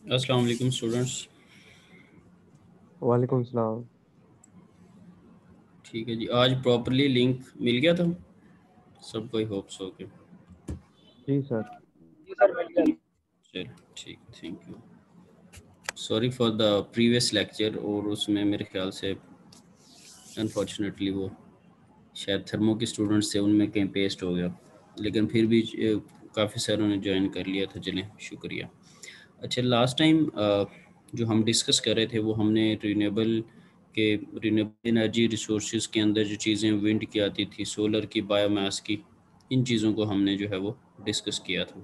अस्सलाम वालेकुम स्टूडेंट्स। वालेकुम सलाम। ठीक है जी, आज प्रॉपरली लिंक मिल गया था सबको, आई होप सो के। जी सर। चलो ठीक, thank you. Sorry for the previous lecture, और उसमें मेरे ख्याल से अनफॉर्चुनेटली वो शायद थर्मो के स्टूडेंट्स थे, उनमें कहीं पेस्ट हो गया, लेकिन फिर भी काफ़ी सारों ने ज्वाइन कर लिया था। चलें, शुक्रिया। अच्छा, लास्ट टाइम जो हम डिस्कस कर रहे थे वो हमने रीनेबल एनर्जी रिसोर्सेज के अंदर जो चीज़ें विंड की आती थी, सोलर की, बायोमास की, इन चीज़ों को हमने जो है वो डिस्कस किया था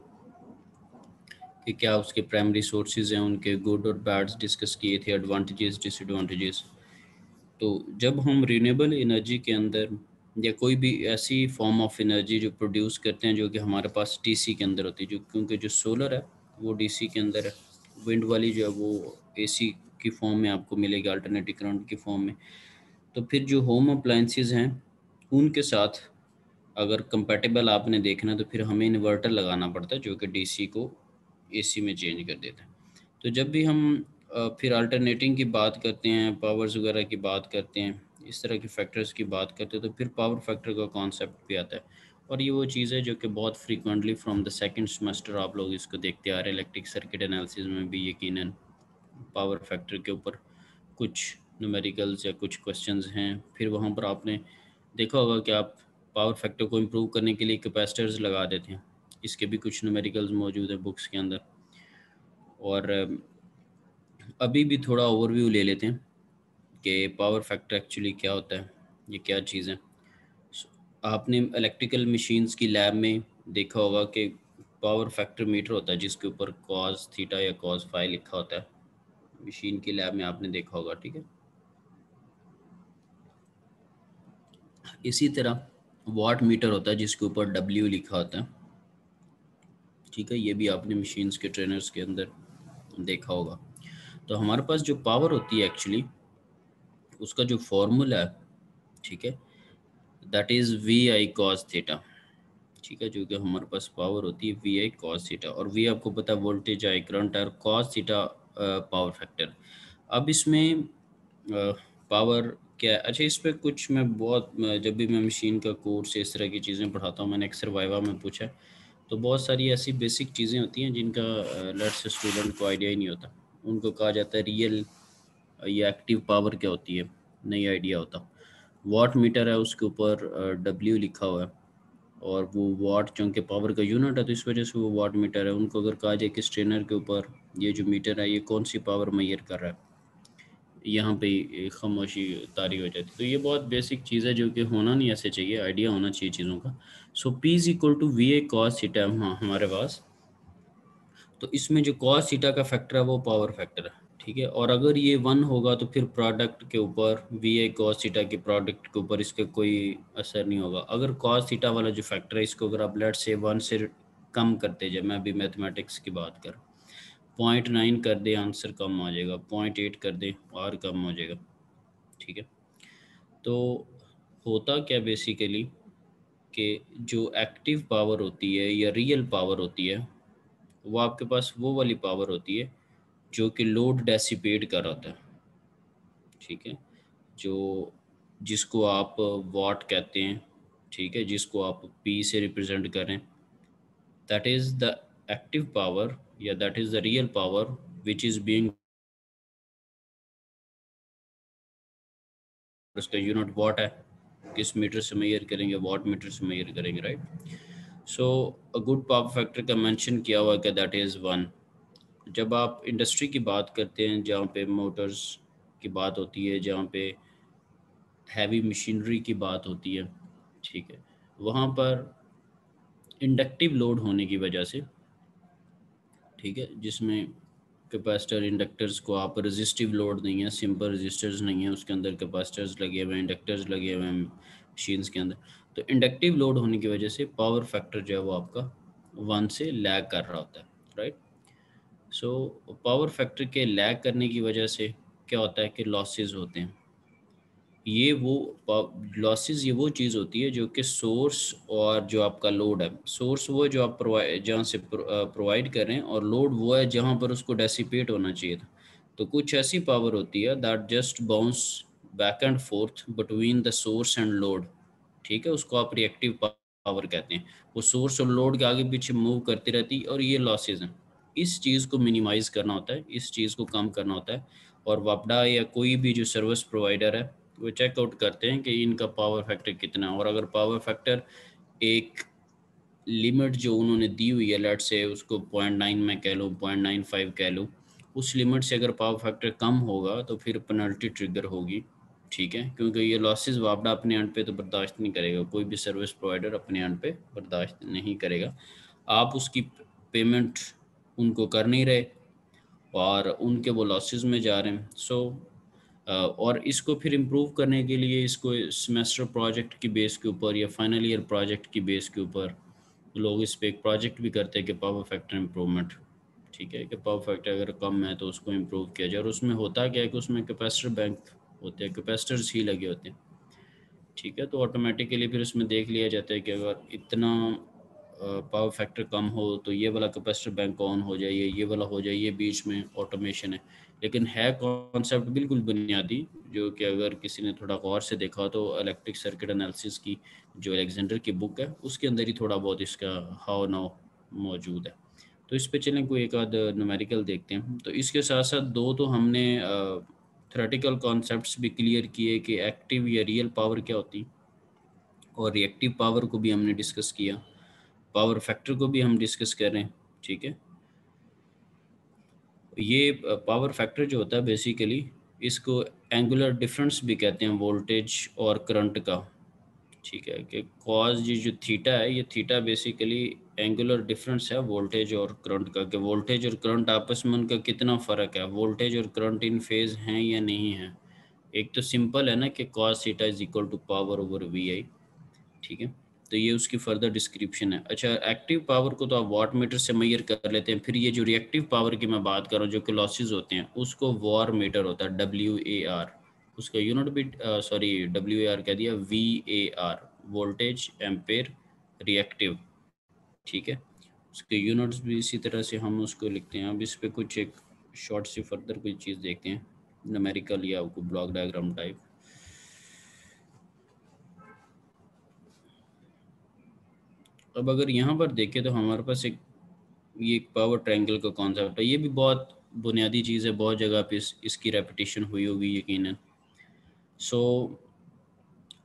कि क्या उसके प्राइमरी सोर्सेज हैं, उनके गुड और बैड्स डिस्कस किए थे, एडवांटेजेस डिसएडवांटेजेस। तो जब हम रिन्यूएबल एनर्जी के अंदर या कोई भी ऐसी फॉर्म ऑफ एनर्जी जो प्रोड्यूस करते हैं जो कि हमारे पास डीसी के अंदर होती है, जो क्योंकि जो सोलर है वो डीसी के अंदर है, विंड वाली जो है वो एसी की फॉर्म में आपको मिलेगी, अल्टरनेटिव करंट की फॉर्म में। तो फिर जो होम अप्लायंसेस हैं उनके साथ अगर कंपैटिबल आपने देखना तो फिर हमें इन्वर्टर लगाना पड़ता है जो कि डीसी को एसी में चेंज कर देता है। तो जब भी हम फिर अल्टरनेटिंग की बात करते हैं, पावर्स वगैरह की बात करते हैं, इस तरह के फैक्टर्स की बात करते हैं, तो फिर पावर फैक्टर का कॉन्सेप्ट भी आता है। और ये वो चीज़ है जो कि बहुत frequently from the second semester आप लोग इसको देखते आ रहे हैं। इलेक्ट्रिक सर्किट एनालिसिस में भी यकीनन पावर फैक्टर के ऊपर कुछ न्यूमेरिकल्स या कुछ क्वेश्चंस हैं। फिर वहाँ पर आपने देखा होगा कि आप पावर फैक्टर को इम्प्रूव करने के लिए कैपेसिटर्स लगा देते हैं, इसके भी कुछ न्यूमेरिकल्स मौजूद हैं बुक्स के अंदर। और अभी भी थोड़ा ओवरव्यू ले लेते हैं कि पावर फैक्टर एक्चुअली क्या होता है, ये क्या चीज़ है। आपने इलेक्ट्रिकल मशीन्स की लैब में देखा होगा कि पावर फैक्टर मीटर होता है जिसके ऊपर कॉस थीटा या कॉस फाई लिखा होता है, मशीन की लैब में आपने देखा होगा, ठीक है। इसी तरह वाट मीटर होता है जिसके ऊपर डब्ल्यू लिखा होता है, ठीक है। ये भी आपने मशीन्स के ट्रेनर्स के अंदर देखा होगा। तो हमारे पास जो पावर होती है एक्चुअली, उसका जो फॉर्मूला है, ठीक है, that is V I cos theta, ठीक है। जो कि हमारे पास पावर होती है वी आई कॉस थीटा, और वी आपको पता है वोल्टेज आई करंट, और कॉस थीटा पावर फैक्टर। अब इसमें पावर क्या है? अच्छा, इस पे कुछ मैं बहुत जब भी मैं मशीन का कोर्स इस तरह की चीज़ें पढ़ाता हूँ, मैंने अक्सर वाइवा में पूछा है, तो बहुत सारी ऐसी बेसिक चीज़ें होती हैं जिनका लेट्स से स्टूडेंट को आइडिया ही नहीं होता। उनको कहा जाता है रियल या एक्टिव पावर क्या होती है, नहीं आइडिया होता। वाट मीटर है, उसके ऊपर डब्ल्यू लिखा हुआ है, और वो वाट चूँकि पावर का यूनिट है तो इस वजह से वो वाट मीटर है। उनको अगर कहा जाए कि स्ट्रेनर के ऊपर ये जो मीटर है ये कौन सी पावर मेजर कर रहा है, यहाँ पे खामोशी तारी हो जाती है। तो ये बहुत बेसिक चीज़ है जो कि होना नहीं ऐसे चाहिए, आइडिया होना चाहिए चीज़ों का। So P is equal to V A cos theta हमारे पास। तो इसमें जो कॉस थीटा का फैक्टर है वो पावर फैक्टर है, ठीक है। और अगर ये 1 होगा तो फिर प्रोडक्ट के ऊपर, वी ए कॉस थीटा के प्रोडक्ट के ऊपर इसका कोई असर नहीं होगा। अगर कॉस थीटा वाला जो फैक्टर है इसको अगर आप लेट से 1 से कम करते जाए, मैं अभी मैथमेटिक्स की बात कर, 0.9 कर दे, आंसर कम आ जाएगा, 0.8 कर दे और कम हो जाएगा, ठीक है। तो होता क्या बेसिकली कि जो एक्टिव पावर होती है या रियल पावर होती है, वो आपके पास वो वाली पावर होती है जो कि लोड डेसिपेट कर रहा होता है, ठीक है। जो जिसको आप वाट कहते हैं, ठीक है, जिसको आप पी से रिप्रेजेंट करें, that is the active power या that is the real power which is being, उसका यूनिट वाट है, किस मीटर से मेजर करेंगे, वाट मीटर से मेजर करेंगे, right. So a good power factor का मेंशन किया हुआ है कि दैट इज़ 1। जब आप इंडस्ट्री की बात करते हैं, जहाँ पे मोटर्स की बात होती है, जहाँ पे हैवी मशीनरी की बात होती है, ठीक है, वहाँ पर इंडक्टिव लोड होने की वजह से, ठीक है, जिसमें कैपेसिटर इंडक्टर्स को आप रेजिस्टिव लोड नहीं है, सिंपल रेजिस्टर्स नहीं है, उसके अंदर कैपेसिटर्स लगे हुए हैं, इंडक्टर्स लगे हुए हैं मशीन्स के अंदर। तो इंडक्टिव लोड होने की वजह से पावर फैक्टर जो है वो आपका 1 से लैग कर रहा होता है, राइट। सो पावर फैक्टर के लैग करने की वजह से क्या होता है कि लॉसेस होते हैं, ये वो लॉसेस ये वो चीज़ होती है जो कि सोर्स और जो आपका लोड है, सोर्स वो है जो आप प्रोवाइड जहाँ से प्रोवाइड कर रहे हैं, और लोड वो है जहाँ पर उसको डेसिपेट होना चाहिए था। तो कुछ ऐसी पावर होती है that just bounce back and fourth between the source and load, ठीक है, उसको आप रिएक्टिव पावर कहते हैं। वो सोर्स और लोड के आगे पीछे मूव करती रहती है, और ये लॉसेज हैं। इस चीज़ को मिनिमाइज करना होता है, इस चीज़ को कम करना होता है। और वापडा या कोई भी जो सर्विस प्रोवाइडर है वो चेकआउट करते हैं कि इनका पावर फैक्टर कितना है, और अगर पावर फैक्टर एक लिमिट जो उन्होंने दी हुई है, लेट से उसको 0.9 मैं कह लूँ, 0.95 कह लूँ, उस लिमिट से अगर पावर फैक्टर कम होगा तो फिर पेनल्टी ट्रिगर होगी, ठीक है, क्योंकि ये लॉसेस वापडा अपने एंड पे तो बर्दाश्त नहीं करेगा, कोई भी सर्विस प्रोवाइडर अपने एंड पे बर्दाश्त नहीं करेगा। आप उसकी पेमेंट उनको कर नहीं रहे और उनके वो लॉसेस में जा रहे हैं। और इसको फिर इम्प्रूव करने के लिए इसको सेमेस्टर प्रोजेक्ट की बेस के ऊपर या फाइनल ईयर प्रोजेक्ट की बेस के ऊपर लोग इस पे एक प्रोजेक्ट भी करते हैं कि पावर फैक्टर इम्प्रूवमेंट, ठीक है, कि पावर फैक्टर अगर कम है तो उसको इम्प्रूव किया जाए। और उसमें होता क्या है कि उसमें कैपेसिटर बैंक होते हैं, कैपेसिटर्स ही लगे होते हैं, ठीक है, तो ऑटोमेटिकली फिर उसमें देख लिया जाता है कि अगर इतना पावर फैक्टर कम हो तो ये वाला कैपेसिटर बैंक ऑन हो जाए, ये वाला हो जाए, ये बीच में ऑटोमेशन है। लेकिन है कॉन्सेप्ट बिल्कुल बुनियादी, जो कि अगर किसी ने थोड़ा गौर से देखा तो इलेक्ट्रिक सर्किट एनालिसिस की जो अलेक्जेंडर की बुक है उसके अंदर ही थोड़ा बहुत इसका हाउ नाउ मौजूद है। तो इस पे चलें, कोई एक आध न्यूमेरिकल देखते हैं। तो इसके साथ साथ दो तो हमने थ्योरेटिकल कॉन्सेप्ट्स भी क्लियर किए कि एक्टिव या रियल पावर क्या होती, और रिएक्टिव पावर को भी हमने डिस्कस किया, पावर फैक्टर को भी हम डिस्कस कर रहे हैं, ठीक है। ये पावर फैक्टर जो होता है बेसिकली, इसको एंगुलर डिफरेंस भी कहते हैं वोल्टेज और करंट का, ठीक है, कि कॉज ये जो थीटा है, ये थीटा बेसिकली एंगुलर डिफरेंस है वोल्टेज और करंट का, कि वोल्टेज और करंट आपस में उनका कितना फ़र्क है, वोल्टेज और करंट इन फेज हैं या नहीं है। एक तो सिंपल है ना कि cos theta is equal to power over V I, ठीक है, तो ये उसकी फर्दर डिस्क्रिप्शन है। अच्छा, एक्टिव पावर को तो आप वाट मीटर से मेजर कर लेते हैं, फिर ये जो रिएक्टिव पावर की मैं बात कर रहा हूँ जो कि लॉसेज होते हैं, उसको वार मीटर होता है, WAR, उसका यूनिट भी सॉरी WAR कह दिया, VAR, वोल्टेज एम्पेयर रिएक्टिव, ठीक है, उसके यूनिट्स भी इसी तरह से हम उसको लिखते हैं। अब इस पे कुछ एक शॉर्ट सी फर्दर कोई चीज़ देखते हैं, न्यूमेरिकल या ब्लॉक डायग्राम टाइप। अब अगर यहाँ पर देखें तो हमारे पास एक ये एक पावर ट्रायंगल का कॉन्सेप्ट है, ये भी बहुत बुनियादी चीज़ है, बहुत जगह पे इसकी रेपिटेशन हुई होगी यकीनन। सो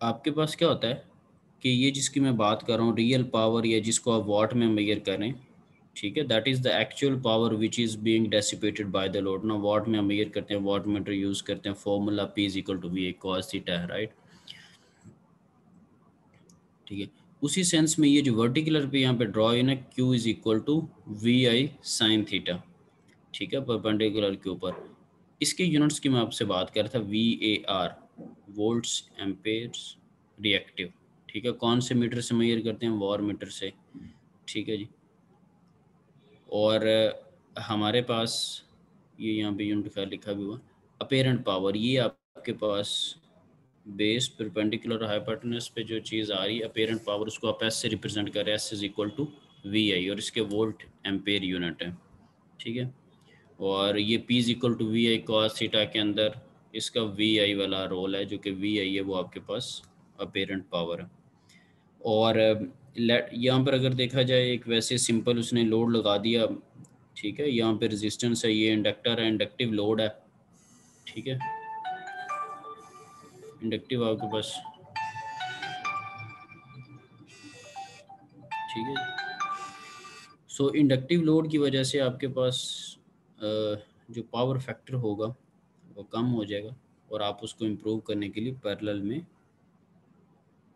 आपके पास क्या होता है कि ये जिसकी मैं बात कर रहा हूँ रियल पावर, या जिसको आप वाट में मेजर करें, ठीक है, that is the actual power which is being dissipated by the load ना, वाट में हम मेजर करते हैं, वाट मीटर यूज़ करते हैं, formula P is equal to V cos theta है, राइट, ठीक है। उसी सेंस में ये जो वर्टिकुलर पे यहाँ पे ड्रॉ है ना, Q is equal to VI sine theta, ठीक है, परपेंडिकुलर के ऊपर। इसके यूनिट्स की मैं आपसे बात कर रहा था, VAR, वोल्ट्स एम्पेयर्स रिएक्टिव, ठीक है, कौन से मीटर से मेजर करते हैं, वार मीटर से, ठीक है जी। और हमारे पास ये यहाँ पे यूनिट का लिखा भी हुआ, अपेरेंट पावर, ये आपके पास बेस परपेंडिकुलर हाइपोटेनस पे जो चीज़ आ रही है अपेरेंट पावर, उसको आप एस से रिप्रेजेंट करें, S is equal to VI, और इसके वोल्ट एम्पेयर यूनिट है, ठीक है। और ये P is equal to VI cos theta के अंदर इसका VI वाला रोल है, जो कि VI है वो आपके पास अपेरेंट पावर है। और यहाँ पर अगर देखा जाए एक वैसे सिंपल उसने लोड लगा दिया, ठीक है, यहाँ पे रेजिस्टेंस है, ये इंडक्टर है, इंडक्टिव लोड है, ठीक है, इंडक्टिव आपके पास, ठीक है। सो इंडक्टिव लोड की वजह से आपके पास जो पावर फैक्टर होगा वो कम हो जाएगा, और आप उसको इम्प्रूव करने के लिए पैरेलल में,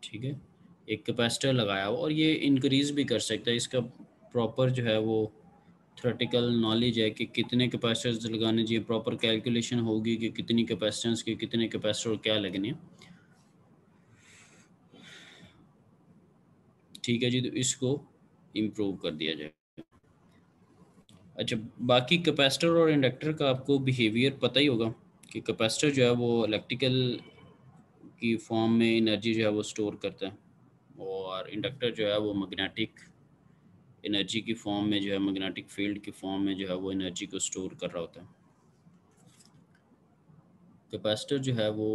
ठीक है, एक कैपेसिटर लगाया हो, और ये इंक्रीज़ भी कर सकता है। इसका प्रॉपर जो है वो थ्योरेटिकल नॉलेज है कि कितने कैपेसिटर्स लगाने चाहिए, प्रॉपर कैलकुलेशन होगी कि कितनी कैपेसिटेंस के कितने कैपेसिटर क्या लगने हैं, ठीक है जी, तो इसको इम्प्रूव कर दिया जाए। अच्छा, बाकी कैपेसिटर और इंडक्टर का आपको बिहेवियर पता ही होगा कि कैपेसिटर जो है वो इलेक्ट्रिकल की फॉर्म में एनर्जी जो है वो स्टोर करता है, और इंडक्टर जो है वो मैग्नेटिक एनर्जी की फॉर्म में जो है, मैग्नेटिक फील्ड की फॉर्म में जो है वो एनर्जी को स्टोर कर रहा होता है। कैपेसिटर जो है वो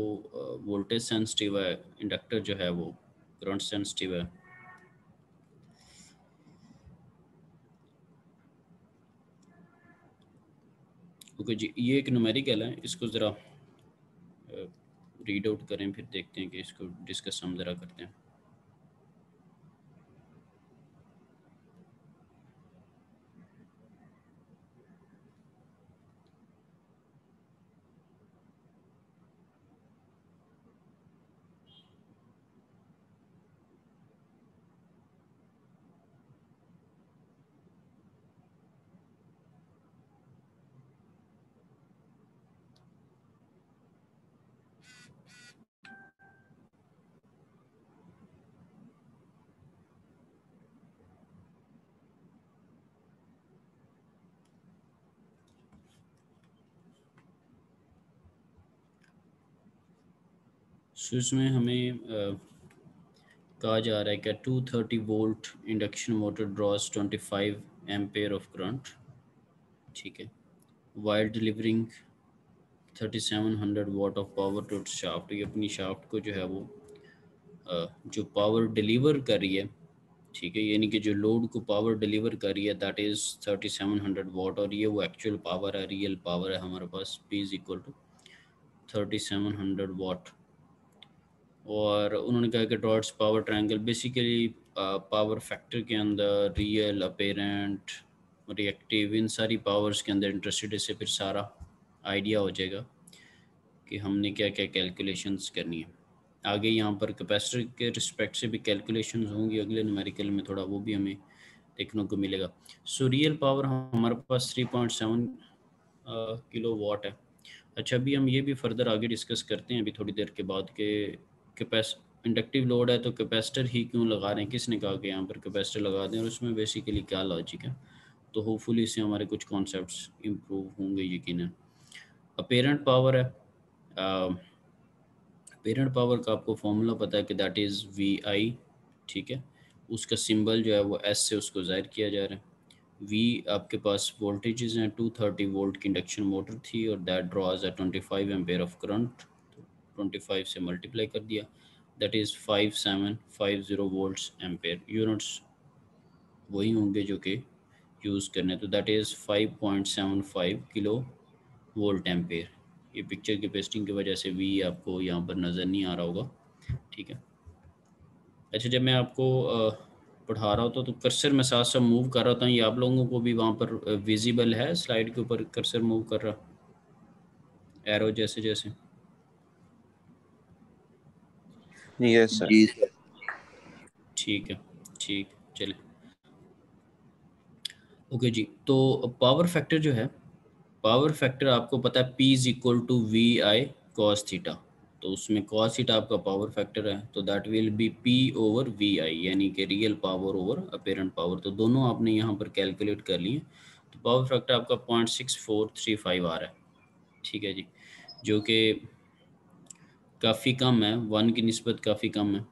वोल्टेज सेंसिटिव है, इंडक्टर जो है वो करंट सेंसिटिव है। ओके जी, ये एक न्यूमेरिकल है, इसको ज़रा रीड आउट करें, फिर देखते हैं कि इसको डिस्कस हम ज़रा करते हैं। सो इसमें हमें कहा जा रहा है कि 230 volt induction motor draws 25 ampere of current, ठीक है, while delivering 3700 watt of power to shaft. ये अपनी शाफ्ट को जो है वो जो पावर डिलीवर कर रही है, ठीक है, यानी कि जो लोड को पावर डिलीवर कर रही है, दैट इज़ 3700 वाट, और ये वो एक्चुअल पावर है, रियल पावर है हमारे पास। P इज़ इक्वल टू 3700 वाट। और उन्होंने कहा कि dots power triangle basically power factor के अंदर रियल, अपेरेंट, रिएक्टिव, इन सारी पावर्स के अंदर इंटरेस्टेड, इससे फिर सारा आइडिया हो जाएगा कि हमने क्या क्या कैलकुलेशंस करनी है। आगे यहाँ पर कैपेसिटर के रिस्पेक्ट से भी कैलकुलेशंस होंगी, अगले न्यूमेरिकल में थोड़ा वो भी हमें देखने को मिलेगा। सो रियल पावर हमारे पास 3.7 किलो वाट है। अच्छा, अभी हम ये भी फर्दर आगे डिस्कस करते हैं अभी थोड़ी देर के बाद कि कैपेस इंडक्टिव लोड है तो कैपेसिटर ही क्यों लगा रहे हैं, किसने कहा कि यहाँ पर कैपेसिटर लगा दें, और उसमें बेसिकली क्या लॉजिक है। तो होपफुली इससे हमारे कुछ कॉन्सेप्ट्स इम्प्रूव होंगे यकीनन। अपेरेंट पावर है, पेरेंट पावर का आपको फॉर्मूला पता है कि दैट इज़ वी आई, ठीक है, उसका सिंबल जो है वो एस से उसको ज़ाहिर किया जा रहा है। वी आपके पास वोल्टेजेस हैं, 230 वोल्ट की इंडक्शन मोटर थी और दैट ड्रॉज है 25 एम्पेयर ऑफ करंट, 25 से मल्टीप्लाई कर दिया, that is 5750 volts ampere. Units वही होंगे जो कि यूज़ करने, तो that is 5.75 kilo volt ampere. ये पिक्चर की पेस्टिंग की वजह से वी आपको यहाँ पर नज़र नहीं आ रहा होगा, ठीक है। अच्छा, जब मैं आपको पढ़ा रहा होता तो कर्सर मैं साथ साथ मूव कर रहा था, ये आप लोगों को भी वहाँ पर विजिबल है स्लाइड के ऊपर कर्सर मूव कर रहा, एरो जैसे जैसे? Yes sir. जी सर। ठीक है, ठीक, चले। ओके जी, तो पावर फैक्टर जो है, पावर फैक्टर आपको पता है P is equal to V I cos theta, तो उसमें कॉस थीटा आपका पावर फैक्टर है, तो that will be P over V I, यानी कि real power over apparent power. तो दोनों आपने यहाँ पर कैलकुलेट कर लिए, तो पावर फैक्टर आपका 0.6435 आ रहा है, ठीक है जी, जो कि काफ़ी कम है, 1 की निस्बत काफ़ी कम है।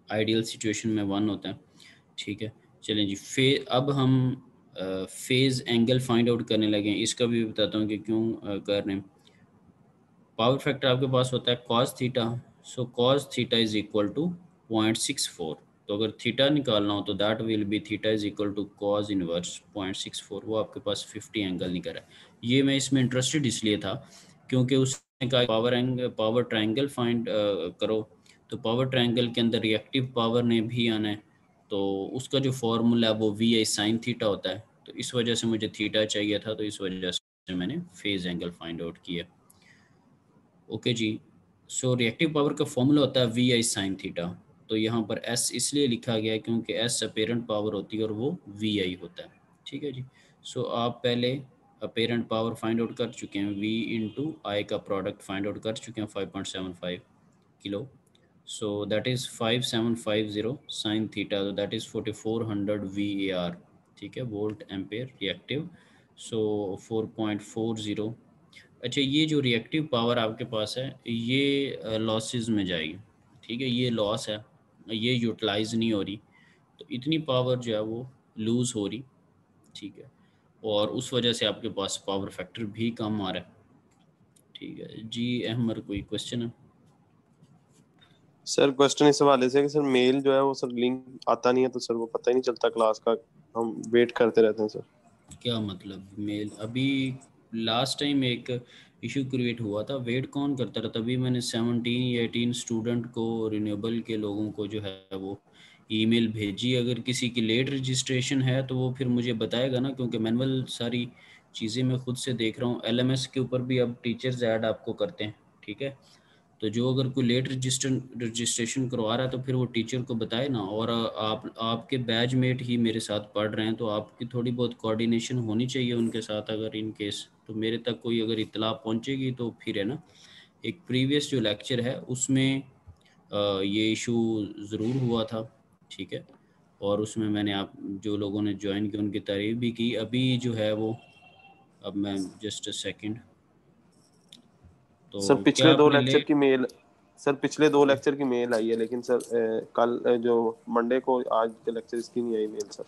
आइडियल सिचुएशन में 1 होता है, ठीक है। चलें जी, अब हम फेज़ एंगल फाइंड आउट करने लगे हैं। इसका भी बताता हूँ कि क्यों कर रहे हैं। पावर फैक्टर आपके पास होता है cos theta, so cos theta is equal to 0.64। तो अगर थीटा निकालना हो तो that will be theta is equal to cos inverse 0.64। वो आपके पास 50 एंगल निकल रहा है। ये मैं इसमें इंटरेस्टेड इसलिए था क्योंकि उसने कहा पावर ट्रायंगल फाइंड करो, तो पावर ट्रायंगल के अंदर रिएक्टिव पावर ने भी आना है, तो उसका जो फॉर्मूला है वो वी आई साइन थीटा होता है। तो इस वजह से मुझे थीटा चाहिए था, तो इस वजह से मैंने फेज एंगल फाइंड आउट किया। ओके जी, सो रिएक्टिव पावर का फॉर्मूला होता है वी आई साइन थीटा। तो यहाँ पर एस इसलिए लिखा गया है क्योंकि एस अपेरेंट पावर होती है और वो वी आई होता है, ठीक है जी। सो आप पहले अपेरेंट पावर फाइंड आउट कर चुके हैं, वी इंटू आई का प्रोडक्ट फाइंड आउट कर चुके हैं 5.75 kilo. So that is 5750 sine theta, तो that is 4400 V A R, ठीक है, वोल्ट एम्पेयर रिएक्टिव। सो 4.40 अच्छा, ये जो रिएक्टिव पावर आपके पास है ये लॉसेस में जाएगी, ठीक है, ये लॉस है, ये यूटिलाइज नहीं हो रही, तो इतनी पावर जो है वो लूज़ हो रही, ठीक है, और उस वजह से आपके पास पावर फैक्टर भी कम आ रहा है। ठीक है जी, अहमद कोई क्वेश्चन है? सर क्वेश्चन इस हवाले से कि सर मेल जो है वो सर लिंक आता नहीं है, तो सर वो पता ही नहीं चलता क्लास का, हम वेट करते रहते हैं सर। क्या मतलब मेल? अभी लास्ट टाइम एक इशू क्रिएट हुआ था, वेट कौन करता रहा? तभी मैंने 17 या 18 स्टूडेंट को, रिन्यूएबल के लोगों को जो है वो ईमेल भेजी। अगर किसी की लेट रजिस्ट्रेशन है तो वो फिर मुझे बताएगा ना, क्योंकि मैनुअल सारी चीज़ें मैं खुद से देख रहा हूँ। एलएमएस के ऊपर भी अब टीचर्स ऐड आपको करते हैं, ठीक है, तो जो अगर कोई लेट रजिस्ट्रेशन करवा रहा है तो फिर वो टीचर को बताए ना। और आपके बैचमेट ही मेरे साथ पढ़ रहे हैं, तो आपकी थोड़ी बहुत कोऑर्डिनेशन होनी चाहिए उनके साथ। अगर इन केस तो मेरे तक कोई अगर इतला पहुंचेगी तो फिर है ना, एक प्रीवियस जो लेक्चर है उसमें ये इशू ज़रूर हुआ था, ठीक है, और उसमें मैंने आप जो लोगों ने ज्वाइन किया उनकी तारीफ भी की। अभी जो है वो, अब मैं जस्ट अ सेकंड, तो सर क्या पिछले दो आपने लेक्चर लेट? की मेल, सर पिछले दो लेक्चर की मेल आई है, लेकिन सर कल जो मंडे को आज के लेक्चर इसकी नहीं आई मेल सर।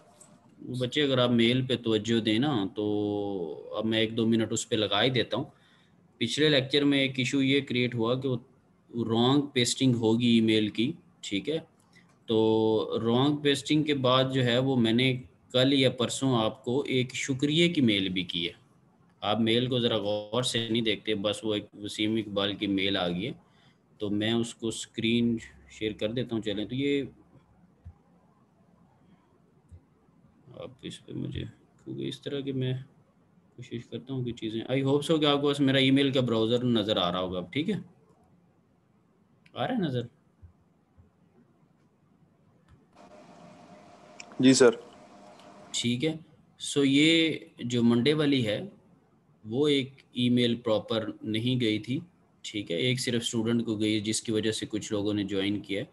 बच्चे अगर आप मेल पे तवज्जो दें ना, तो अब मैं 1-2 मिनट उस पर लगा ही देता हूँ। पिछले लेक्चर में एक इशू ये क्रिएट हुआ कि वो रॉन्ग पेस्टिंग होगी ईमेल की, ठीक है, तो रॉन्ग पेस्टिंग के बाद जो है वो मैंने कल या परसों आपको एक शुक्रिया की मेल भी की है। आप मेल को ज़रा गौर से नहीं देखते, बस वो एक वसीम इकबाल की मेल आ गई है, तो मैं उसको स्क्रीन शेयर कर देता हूँ। चलें, तो ये आप इस पे मुझे, क्योंकि इस तरह के मैं कोशिश करता हूँ कि चीज़ें, आई होप सो कि आपको बस मेरा ईमेल का ब्राउज़र नज़र आ रहा होगा अब, ठीक है, आ रहा है नज़र? जी सर। ठीक है। सो ये जो मंडे वाली है वो एक ईमेल प्रॉपर नहीं गई थी, ठीक है, एक सिर्फ स्टूडेंट को गई जिसकी वजह से कुछ लोगों ने ज्वाइन किया है।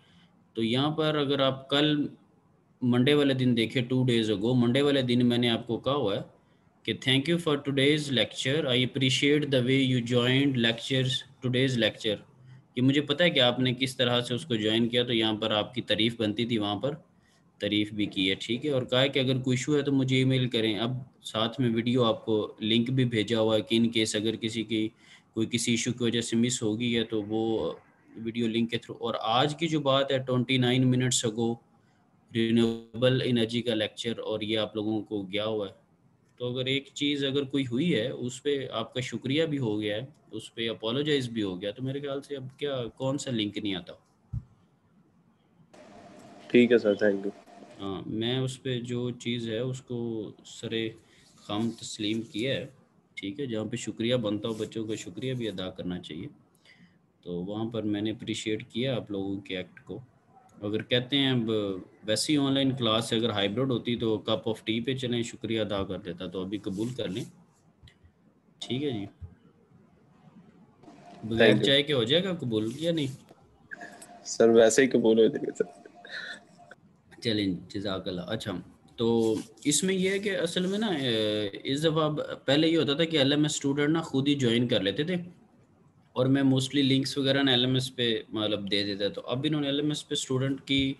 तो यहाँ पर अगर आप कल मंडे वाले दिन देखें, 2 डेज अगो मंडे वाले दिन मैंने आपको कहा हुआ है कि thank you for today's lecture, I appreciate the way you joined lectures today's lecture. ये मुझे पता है कि आपने किस तरह से उसको ज्वाइन किया, तो यहाँ पर आपकी तारीफ़ बनती थी, वहाँ पर तारीफ़ भी की है, ठीक है, और कहा है कि अगर कोई इशू है तो मुझे ईमेल करें। अब साथ में वीडियो आपको लिंक भी भेजा हुआ है कि इन केस अगर किसी की कोई किसी इशू की वजह से मिस हो गई है तो वो वीडियो लिंक के थ्रू। और आज की जो बात है, 29 मिनट्स अगो रिन्यूएबल एनर्जी का लेक्चर, और ये आप लोगों को गया हुआ है। तो अगर एक चीज़ अगर कोई हुई है उस पे आपका शुक्रिया भी हो गया है, उस पे अपोलोजाइज भी हो गया, तो मेरे ख्याल से अब क्या कौन सा लिंक नहीं आता। ठीक है सर, थैंक यू। हाँ, मैं उस पे जो चीज़ है उसको सरे खाम तस्लीम किया है, ठीक है, जहाँ पे शुक्रिया बनता हो, बच्चों का शुक्रिया भी अदा करना चाहिए, तो वहाँ पर मैंने अप्रिशिएट किया आप लोगों के एक्ट को। अगर कहते हैं अब वैसी ऑनलाइन क्लास अगर हाइब्रिड होती तो कप ऑफ टी पे चलें, शुक्रिया अदा कर देता, तो अभी कबूल कर लें, ठीक है जी, बगैर थैंक यू चाय के हो जाएगा कबूल या नहीं? सर, वैसे ही कबूल हो जाएंगे सर। चलें, जज़ाकल्लाह। अच्छा, तो इसमें ये है कि असल में ना इस दफ़ा पहले ये होता था कि एलएमएस स्टूडेंट ना खुद ही ज्वाइन कर लेते थे, और मैं मोस्टली लिंक्स वगैरह ना एलएमएस पे मतलब दे देता। तो अब इन्होंने एलएमएस पे स्टूडेंट की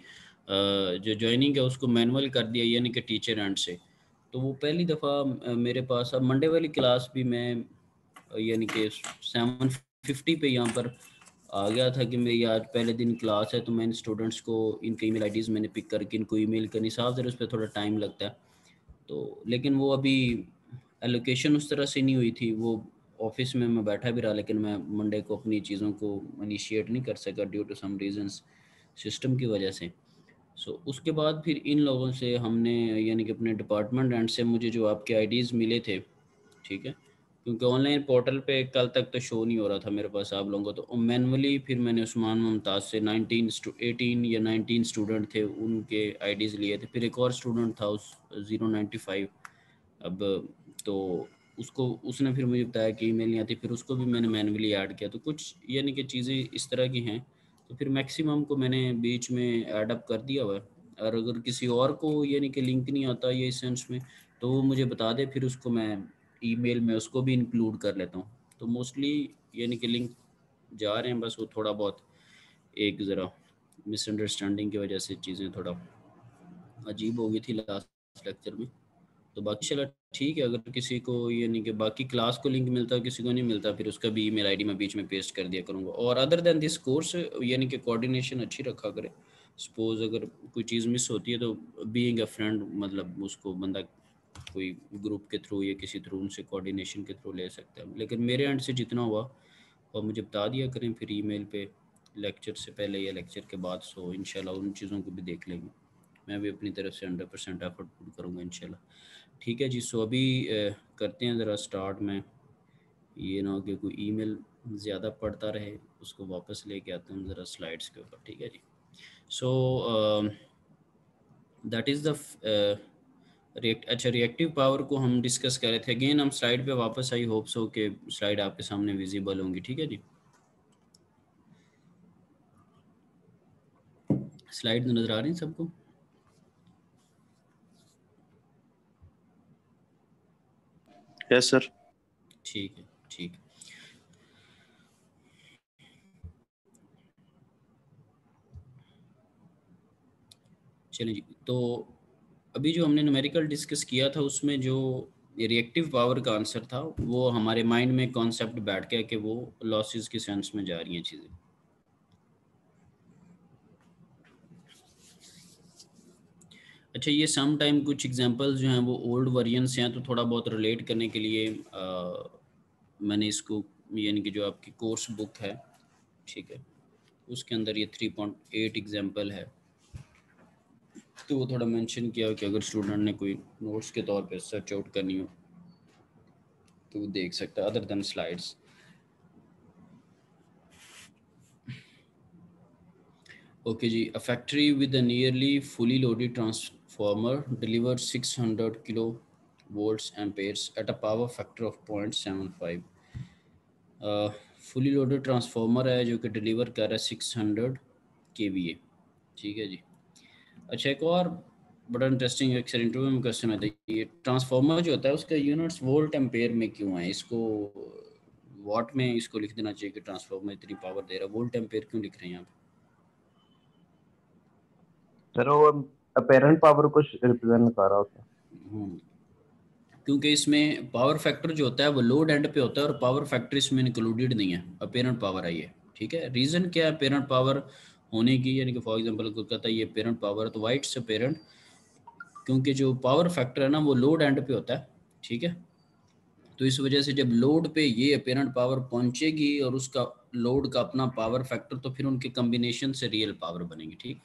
जो ज्वाइनिंग है उसको मैनुअल कर दिया, यानी कि टीचर एंड से। तो वो पहली दफ़ा मेरे पास अब मंडे वाली क्लास भी मैं यानी कि 7:50 पे यहाँ पर आ गया था कि मेरी आज पहले दिन क्लास है, तो मैंने स्टूडेंट्स को इनके ईमेल आईडीज़ मैंने पिक करके इनको ईमेल करनी, साफ ज़रा उस पर थोड़ा टाइम लगता है। तो लेकिन वो अभी एलोकेशन उस तरह से नहीं हुई थी, वो ऑफिस में मैं बैठा भी रहा, लेकिन मैं मंडे को अपनी चीज़ों को इनिशिएट नहीं कर सका due to some reasons, system की वजह से। सो उसके बाद फिर इन लोगों से हमने, यानी कि अपने डिपार्टमेंट एंड से मुझे जो आपके आईडीज़ मिले थे, ठीक है, क्योंकि ऑनलाइन पोर्टल पे कल तक तो शो नहीं हो रहा था मेरे पास आप लोगों को, तो मैनुअली फिर मैंने उस्मान मुमताज़ से 18 या 19 स्टूडेंट थे उनके आईडीज़ लिए थे। फिर एक और स्टूडेंट था उस 095, अब तो उसको उसने फिर मुझे बताया कि ईमेल नहीं आती, फिर उसको भी मैंने मैनुअली ऐड किया। तो कुछ यानी कि चीज़ें इस तरह की हैं, तो फिर मैक्सिमम को मैंने बीच में ऐड अप कर दिया हुआ है। और अगर किसी और को यानी कि लिंक नहीं आता ये इस सेंस में, तो वो मुझे बता दे, फिर उसको मैं ईमेल में उसको भी इंक्लूड कर लेता हूँ। तो मोस्टली यानी कि लिंक जा रहे हैं, बस वो थोड़ा बहुत एक ज़रा मिसअंडरस्टैंडिंग की वजह से चीज़ें थोड़ा अजीब हो गई थी लास्ट लेक्चर में। तो बाकी चलो ठीक है, अगर किसी को यानी कि बाकी क्लास को लिंक मिलता है, किसी को नहीं मिलता, फिर उसका भी ईमेल आईडी मैं बीच में पेस्ट कर दिया करूँगा। और अदर देन दिस कोर्स यानी कि कोऑर्डिनेशन अच्छी रखा करे। सपोज अगर कोई चीज़ मिस होती है तो बीइंग अ फ्रेंड मतलब उसको बंदा कोई ग्रुप के थ्रू या किसी थ्रू उनसे कोऑर्डिनेशन के थ्रू ले सकता है। लेकिन मेरे एंड से जितना हुआ और मुझे बता दिया करें फिर ईमेल पे, लेक्चर से पहले या लेक्चर के बाद। सो इंशाल्लाह उन चीज़ों को भी देख लेंगे। मैं भी अपनी तरफ से 100% एफर्ट पुट करूँगा इंशाल्लाह। ठीक है जी। सो अभी करते हैं ज़रा स्टार्ट में, ये ना हो कि कोई ईमेल ज़्यादा पढ़ता रहे, उसको वापस लेके आते हैं ज़रा स्लाइड्स के ऊपर। ठीक है जी। सो दैट इज़ द अच्छा रिएक्टिव पावर को हम डिस्कस कर रहे थे। अगेन हम स्लाइड पे वापस, आई होप सो कि स्लाइड आपके सामने विजिबल होंगी। ठीक है जी। स्लाइड नज़र आ रही हैं सबको? Yes sir. ठीक है, ठीक है। चलिए जी। तो अभी जो हमने न्यूमेरिकल डिस्कस किया था उसमें जो रिएक्टिव पावर का आंसर था वो हमारे माइंड में कॉन्सेप्ट बैठ गया कि वो लॉसेस के सेंस में जा रही हैं चीज़ें। अच्छा, ये सम टाइम कुछ एग्जांपल्स जो हैं वो ओल्ड वर्जन से हैं, तो थोड़ा बहुत रिलेट करने के लिए मैंने इसको यानी कि जो आपकी कोर्स बुक है, ठीक है, उसके अंदर ये 3.8 एग्जांपल है, तो वो थोड़ा मेंशन किया हो कि अगर स्टूडेंट ने कोई नोट्स के तौर पे सर्च आउट करनी हो तो वो देख सकता है अदर देन स्लाइड्स। ओके जी। A factory with a nearly fully loaded transformer deliver 600 kilo volts amperes at a power factor of 0.75। Fully loaded transformer है जो कि डिलीवर कर रहा है 600 kVA। ठीक है जी। अच्छा, एक और बड़ा इंटरेस्टिंग एक इंटरव्यू में क्वेश्चन आता है, ये ट्रांसफार्मर जो होता है उसका यूनिट्स वोल्ट एम्पेयर में क्यों है? इसको वाट में इसको लिख देना चाहिए कि ट्रांसफार्मर इतनी पावर दे रहा है, वोल्ट एम्पेयर क्यों लिख रहे हैं यहाँ पे? सर वो अपेरेंट पावर को रिप्रेजेंट कर रहा होता है। क्योंकि इसमें पावर फैक्टर जो होता है वो लोड एंड पे होता है और पावर फैक्टर इसमें इंक्लूडेड नहीं है, अपेरेंट पावर आई है। ठीक है, रीज़न क्या है अपेरेंट पावर होने की? यानी कि फॉर एग्जांपल कोई कहता है ये अपेरेंट पावर है तो वाइट से अपेरेंट, क्योंकि जो पावर फैक्टर है ना वो लोड एंड पे होता है। ठीक है, तो इस वजह से जब लोड पे ये अपेरेंट पावर पहुंचेगी और उसका लोड का अपना पावर फैक्टर, तो फिर उनके कम्बिनेशन से रियल पावर बनेगी। ठीक,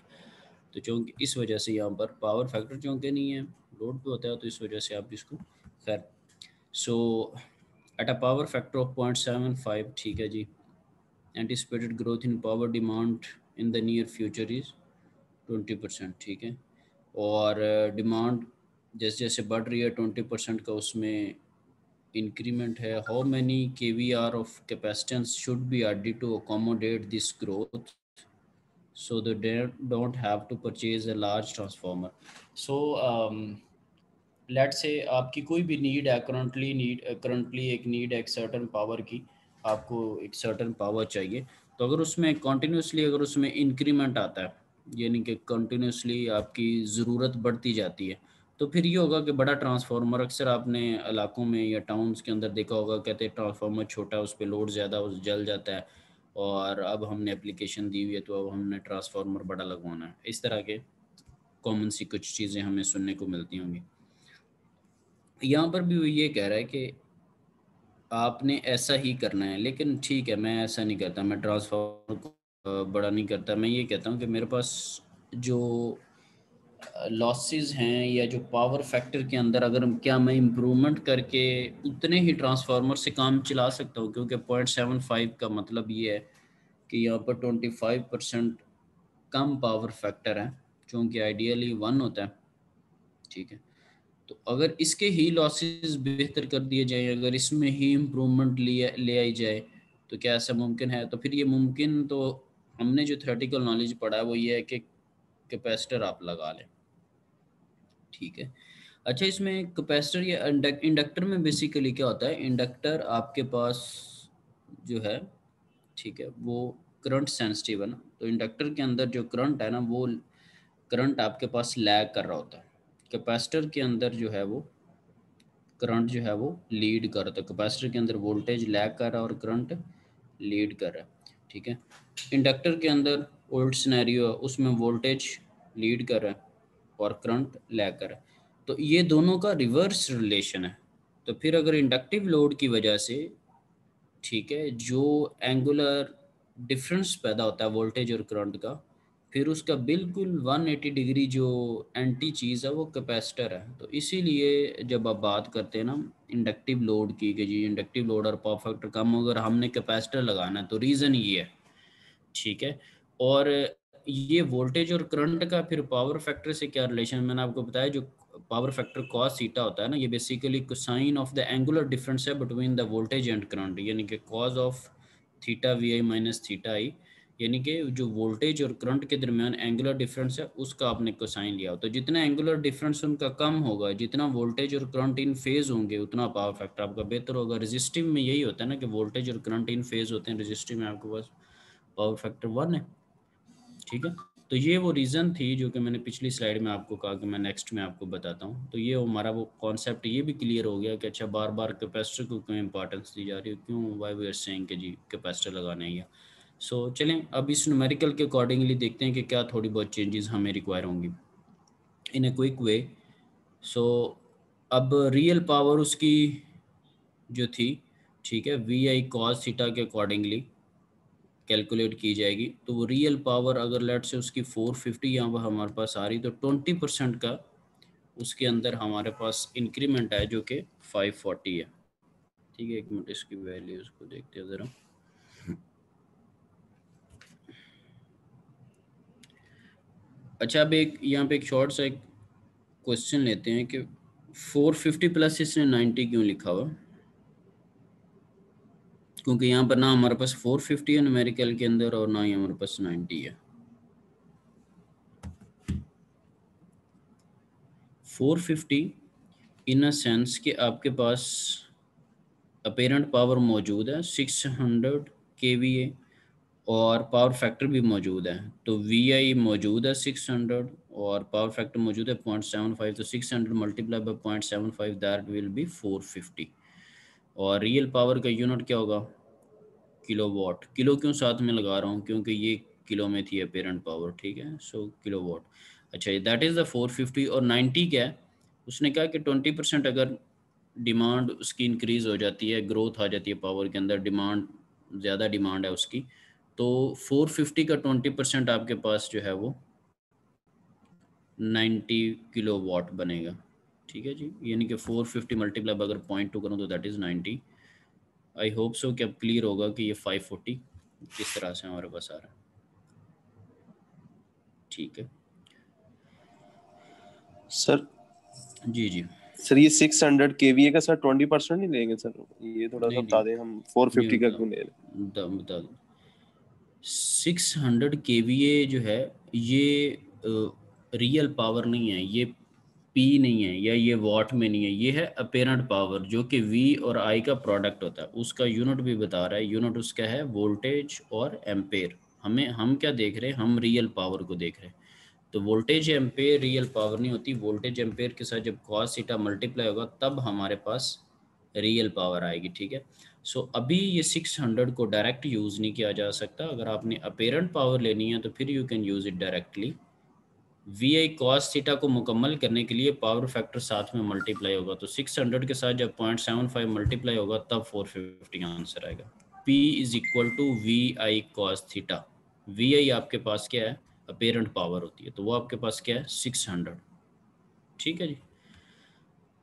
तो चूँकि इस वजह से यहाँ पर पावर फैक्टर चूँकि नहीं है, लोड पे होता है, तो इस वजह से आप इसको खैर। So at a power factor of 0.75, ठीक है जी, anticipated growth in power demand in the near future is 20%। ठीक है, और डिमांड जैसे जैसे बढ़ रही है 20% का उसमें इंक्रीमेंट है। How many kVAr of capacitance should be added to accommodate this growth so they don't have to purchase a large transformer. So let's say आपकी कोई भी नीड है, करंटली एक नीड है एक सर्टन पावर की, आपको एक सर्टन पावर चाहिए, तो अगर उसमें कंटिन्यूसली अगर उसमें इंक्रीमेंट आता है, यानी कि कंटिन्यूसली आपकी ज़रूरत बढ़ती जाती है, तो फिर ये होगा कि बड़ा ट्रांसफार्मर, अक्सर आपने इलाकों में या टाउन्स के अंदर देखा होगा, कहते हैं ट्रांसफार्मर छोटा है उस पर लोड ज़्यादा, उस जल जाता है, और अब हमने एप्लीकेशन दी हुई है तो अब हमने ट्रांसफार्मर बड़ा लगवाना है। इस तरह के कॉमन सी कुछ चीज़ें हमें सुनने को मिलती होंगी। यहाँ पर भी वो ये कह रहा है कि आपने ऐसा ही करना है, लेकिन ठीक है मैं ऐसा नहीं करता, मैं ट्रांसफार्मर को बड़ा नहीं करता। मैं ये कहता हूँ कि मेरे पास जो लॉसेस हैं या जो पावर फैक्टर के अंदर अगर क्या मैं इम्प्रूवमेंट करके उतने ही ट्रांसफार्मर से काम चला सकता हूँ, क्योंकि 0.75 का मतलब ये है कि यहाँ पर 25% कम पावर फैक्टर है, क्योंकि आइडियली 1 होता है। ठीक है, तो अगर इसके ही लॉसेस बेहतर कर दिए जाए, अगर इसमें ही इम्प्रूवमेंट ले आई जाए, तो क्या ऐसा मुमकिन है? तो फिर ये मुमकिन, तो हमने जो थ्योरेटिकल नॉलेज पढ़ा है वो ये है कि कैपेसिटर आप लगा लें। ठीक है, अच्छा इसमें कैपेसिटर या इंडक्टर में बेसिकली क्या होता है? इंडक्टर आपके पास जो है, ठीक है, वो करंट सेंसिटिव है ना, तो इंडक्टर के अंदर जो करंट है ना, वो करंट आपके पास लैग कर रहा होता है। कैपेसिटर के अंदर जो है वो करंट जो है वो लीड कर रहा है। कैपेसिटर के अंदर वोल्टेज लैग कर रहा है और करंट लीड कर रहा है, ठीक है। इंडक्टर के अंदर ओल्ड सिनेरियो है, उसमें वोल्टेज लीड कर रहा है और करंट लैग कर रहा है। तो ये दोनों का रिवर्स रिलेशन है। तो फिर अगर इंडक्टिव लोड की वजह से, ठीक है, जो एंगुलर डिफरेंस पैदा होता है वोल्टेज और करंट का, फिर उसका बिल्कुल 180 डिग्री जो एंटी चीज़ है वो कैपेसिटर है। तो इसीलिए जब आप बात करते हैं ना इंडक्टिव लोड की कि जी इंडक्टिव लोड और पावर फैक्टर कम हो, अगर हमने कैपेसिटर लगाना है तो रीज़न ये है, ठीक है। और ये वोल्टेज और करंट का फिर पावर फैक्टर से क्या रिलेशन, मैंने आपको बताया जो पावर फैक्टर कॉस थीटा होता है ना, ये basically cosine of the angular difference है between the voltage and current, यानी कि cos of theta V I minus theta I, यानी कि जो वोल्टेज और करंट के दरमियान एंगुलर डिफरेंस है उसका आपने कोसाइन लिया हो। तो जितना एंगुलर डिफरेंस उनका कम होगा, जितना वोल्टेज और करंट इन फेज होंगे, उतना पावर फैक्टर आपका बेहतर होगा। रेजिस्टिव में यही होता है ना कि वोल्टेज और करंट इन फेज होते हैं, रेजिस्टिव में आपके पास पावर फैक्टर 1 है, ठीक है। तो ये वो रीज़न थी जो कि मैंने पिछली स्लाइड में आपको कहा कि मैं नेक्स्ट में आपको बताता हूँ। तो ये हमारा वो कॉन्सेप्ट ये भी क्लियर हो गया कि अच्छा बार बार कैपेसिटर को क्यों इंपॉर्टेंस दी जा रही है, क्यों वाई वी आर सेइंग कि जी कैपेसिटर लगाना ही है। सो चलें अब इस न्यूमेरिकल के अकॉर्डिंगली देखते हैं कि क्या थोड़ी बहुत चेंजेस हमें रिक्वायर होंगी इन ए क्विक वे। सो अब रियल पावर उसकी जो थी, ठीक है, वी आई कॉस थीटा के अकॉर्डिंगली कैलकुलेट की जाएगी। तो वो रियल पावर अगर लेट से उसकी 450 यहाँ पर हमारे पास आ रही, तो 20% का उसके अंदर हमारे पास इंक्रीमेंट है जो कि 540 है, ठीक है। एक मिनट इसकी वैल्यूज़ को देखते हैं ज़रा। अच्छा अब एक यहाँ पे एक शॉर्ट सा एक क्वेश्चन लेते हैं कि 450 प्लस इसने 90 क्यों लिखा हुआ, क्योंकि यहाँ पर ना हमारे पास 450 है न्यूमेरिकल के अंदर और ना ही हमारे पास 90 है। 450 इन अ सेंस कि आपके पास अपेरेंट पावर मौजूद है 600 kVA और पावर फैक्टर भी मौजूद है। तो VI मौजूद है 600 और पावर फैक्टर मौजूद है 0.75, तो 600 multiply by 0.75 that will B 450। और रियल पावर का यूनिट क्या होगा, किलोवाट। किलो क्यों साथ में लगा रहा हूँ, क्योंकि ये किलो में थी अपेरेंट पावर, ठीक है। सो किलोवाट। अच्छा दैट इज़ द 450। और 90 क्या है, उसने कहा कि 20% अगर डिमांड उसकी इंक्रीज़ हो जाती है, ग्रोथ आ जाती है पावर के अंदर, डिमांड ज़्यादा डिमांड है उसकी, तो 450 का 20% आपके पास जो है वो 90 किलोवाट बनेगा, ठीक है जी। यानी कि 450 मल्टीप्लाई अगर 0.2 करूँ तो that is 90। I hope so कि अब क्लियर होगा कि ये 540 किस तरह से हमारे पास आ रहा है, ठीक है। सर जी जी। सर ये 600 केवीए का सर 20% नहीं लेंगे सर? ये थोड़ा सा नहीं बता नहीं, दें, हम ये 450 का बता क्यों ले रहे हैं? बता दो। 600 केवीए जो है ये रियल पावर नहीं है, ये पी नहीं है या ये वॉट में नहीं है, ये है अपेरेंट पावर जो कि वी और आई का प्रोडक्ट होता है। उसका यूनिट भी बता रहा है, यूनिट उसका है वोल्टेज और एम्पेयर। हम क्या देख रहे हैं, हम रियल पावर को देख रहे हैं। तो वोल्टेज एम्पेयर रियल पावर नहीं होती, वोल्टेज एम्पेयर के साथ जब कॉस थीटा मल्टीप्लाई होगा तब हमारे पास रियल पावर आएगी, ठीक है। सो अभी ये 600 को डायरेक्ट यूज़ नहीं किया जा सकता। अगर आपने अपेरेंट पावर लेनी है तो फिर you can use it directly. V I cos theta को मुकम्मल करने के लिए पावर फैक्टर साथ में मल्टीप्लाई होगा, तो 600 के साथ जब 0.75 मल्टीप्लाई होगा तब 450 आंसर आएगा। P is equal to V I cos theta. V I आपके पास क्या है, अपेरेंट पावर होती है, तो वो आपके पास क्या है 600, ठीक है जी।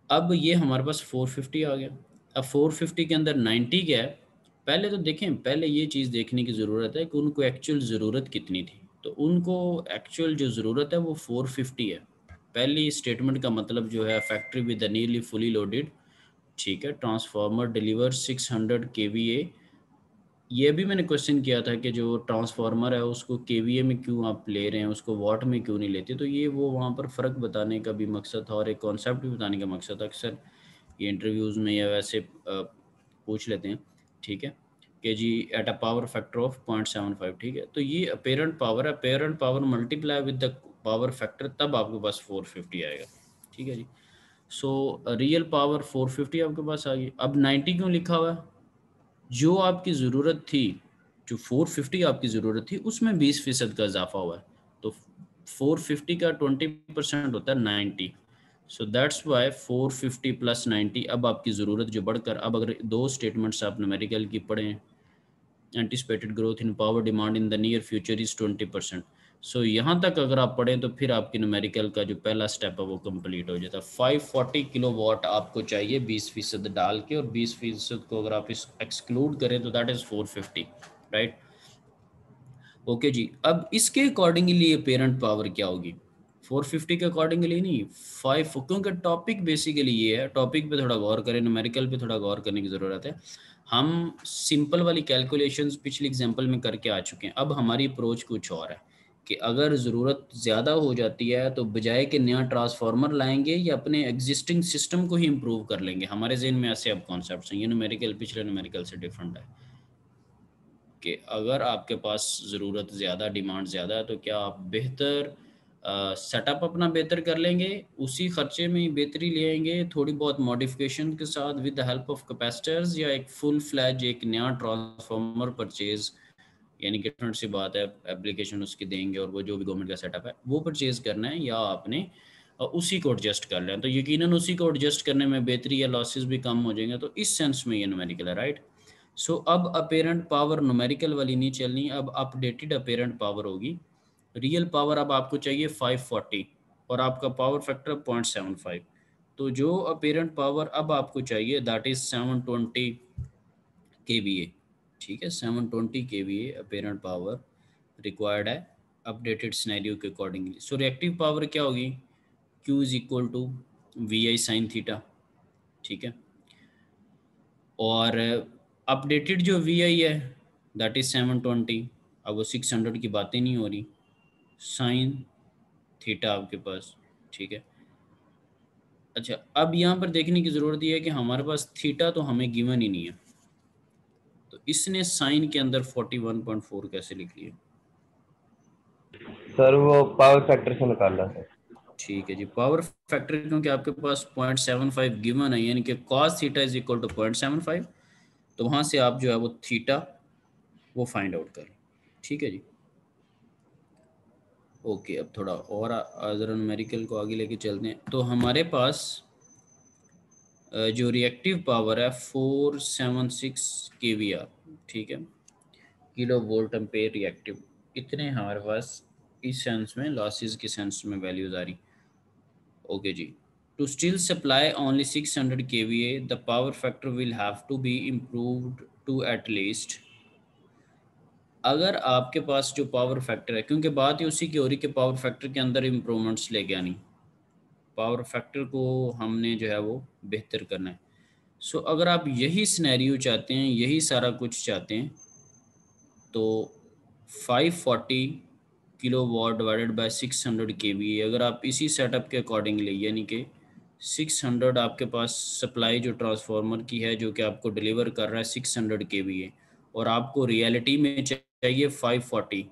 अब ये हमारे पास 450 आ गया। अब 450 के अंदर 90 क्या है, पहले तो देखें, पहले ये चीज़ देखने की ज़रूरत है कि उनको एक्चुअल ज़रूरत कितनी थी। तो उनको एक्चुअल जो ज़रूरत है वो 450 है। पहली स्टेटमेंट का मतलब जो है factory with nearly fully loaded, ठीक है, ट्रांसफार्मर डिलीवर 600 kVA। ये भी मैंने क्वेश्चन किया था कि जो ट्रांसफार्मर है उसको केवीए में क्यों आप ले रहे हैं, उसको वॉट में क्यों नहीं लेते। तो ये वो वहाँ पर फ़र्क बताने का भी मकसद था और एक कॉन्सेप्ट भी बताने का मकसद था। अक्सर ये इंटरव्यूज़ में या वैसे पूछ लेते हैं, ठीक है, kg eight a power factor of 0.75, ठीक है। तो ये अपेरेंट पावर है, apparent power multiply with the power factor, तब आपके पास 450 आएगा, ठीक है जी। सो रियल पावर 450 आपके पास आ गई। अब 90 क्यों लिखा हुआ है? जो आपकी ज़रूरत थी, जो 450 आपकी ज़रूरत थी, उसमें 20% का इजाफा हुआ है। तो 450 का 20% होता है 90। So that's why 450 plus 90। अब आपकी ज़रूरत जो बढ़कर, अब अगर दो स्टेटमेंट्स आप न्यूमेरिकल की पढ़ें, anticipated growth in power demand in the near future is 20%। सो यहाँ तक अगर आप पढ़ें तो फिर आपकी न्यूमेरिकल का जो पहला स्टेप है वो कंप्लीट हो जाता है। 540 किलो वाट आपको चाहिए 20% डाल के, और 20% को अगर आप इस एक्सक्लूड करें तो दैट इज़ 450, राइट। ओके जी। अब इसके अकॉर्डिंगली ये पेरेंट पावर क्या होगी? 450 के अकॉर्डिंगली नहीं, 5, क्योंकि टॉपिक बेसिकली ये है। टॉपिक पे थोड़ा गौर करें, न्यूमेरिकल पे थोड़ा गौर करने की ज़रूरत है। हम सिंपल वाली कैलकुलेशंस पिछले एग्जांपल में करके आ चुके हैं। अब हमारी अप्रोच कुछ और है कि अगर ज़रूरत ज़्यादा हो जाती है तो बजाय कि नया ट्रांसफार्मर लाएंगे या अपने एग्जिस्टिंग सिस्टम को ही इम्प्रूव कर लेंगे। हमारे जहन में ऐसे अब कॉन्सेप्ट्स हैं। ये न्यूमेरिकल पिछले न्यूमेरिकल से डिफरेंट है कि अगर आपके पास ज़रूरत ज़्यादा, डिमांड ज़्यादा है, तो क्या आप बेहतर सेटअप अपना बेहतर कर लेंगे, उसी खर्चे में ही बेहतरी ले आएंगे थोड़ी बहुत मॉडिफिकेशन के साथ with the help of capacitors, या एक फुल फ्लैज एक नया ट्रांसफार्मर परचेज, यानी कि डिफरेंट सी बात है, एप्लीकेशन उसकी देंगे और वो जो भी गवर्नमेंट का सेटअप है वो परचेज करना है, या आपने उसी को एडजस्ट कर लें, तो यकीनन उसी को एडजस्ट करने में बेहतरी या लॉसेस भी कम हो जाएंगे। तो इस सेंस में ये न्यूमेरिकल है, राइट। सो अब अपेरेंट पावर न्यूमेरिकल वाली नहीं चलनी, अब अपडेटेड अपेरेंट पावर होगी। रियल पावर अब आपको चाहिए 540 और आपका पावर फैक्टर 0.75। तो जो अपेरेंट पावर अब आपको चाहिए दैट इज 720 kVA, ठीक है। 720 kVA अपेरेंट पावर रिक्वायर्ड है अपडेटेड सिनेरियो के अकॉर्डिंगली। सो रिएक्टिव पावर क्या होगी? Q is equal to VI sine theta, ठीक है। और अपडेटेड जो VI है दैट इज 720। अब वो 600 की बातें नहीं हो रही, साइन थीटा आपके पास, ठीक है। अच्छा, अब यहाँ पर देखने की ज़रूरत यह है कि हमारे पास थीटा तो हमें गिवन ही नहीं है, तो इसने साइन के अंदर 41.4 कैसे लिख लिया? सर वो पावर फैक्टर से निकाला सर। ठीक है जी, पावर फैक्टर क्योंकि आपके पास 0.75 गिवन है, यानी कि cos theta is equal to 0.75, तो वहाँ से आप जो है वो थीटा वो फाइंड आउट करें, ठीक है जी। ओके, अब थोड़ा और ज़रा न्यूमेरिकल को आगे लेके चलते हैं। तो हमारे पास जो रिएक्टिव पावर है 476 kVAR, ठीक है, किलो वोल्ट एम्पेयर रिएक्टिव, इतने हमारे पास इस सेंस में, लॉसेस के सेंस में वैल्यूज आ रही। ओके जी। To still supply only 600 kVA the power factor will have to be improved to at least. अगर आपके पास जो पावर फैक्टर है, क्योंकि बात ही उसी की हो रही कि पावर फैक्टर के अंदर इम्प्रूवमेंट्स लेके आनी, पावर फैक्टर को हमने जो है वो बेहतर करना है। सो अगर आप यही सिनेरियो चाहते हैं, यही सारा कुछ चाहते हैं, तो 540 kilo watt divided by 600 kVA, अगर आप इसी सेटअप के अकॉर्डिंगली, यानी कि 600 आपके पास सप्लाई जो ट्रांसफार्मर की है जो कि आपको डिलीवर कर रहा है 600 kVA, और आपको रियलिटी में चाहिए 540,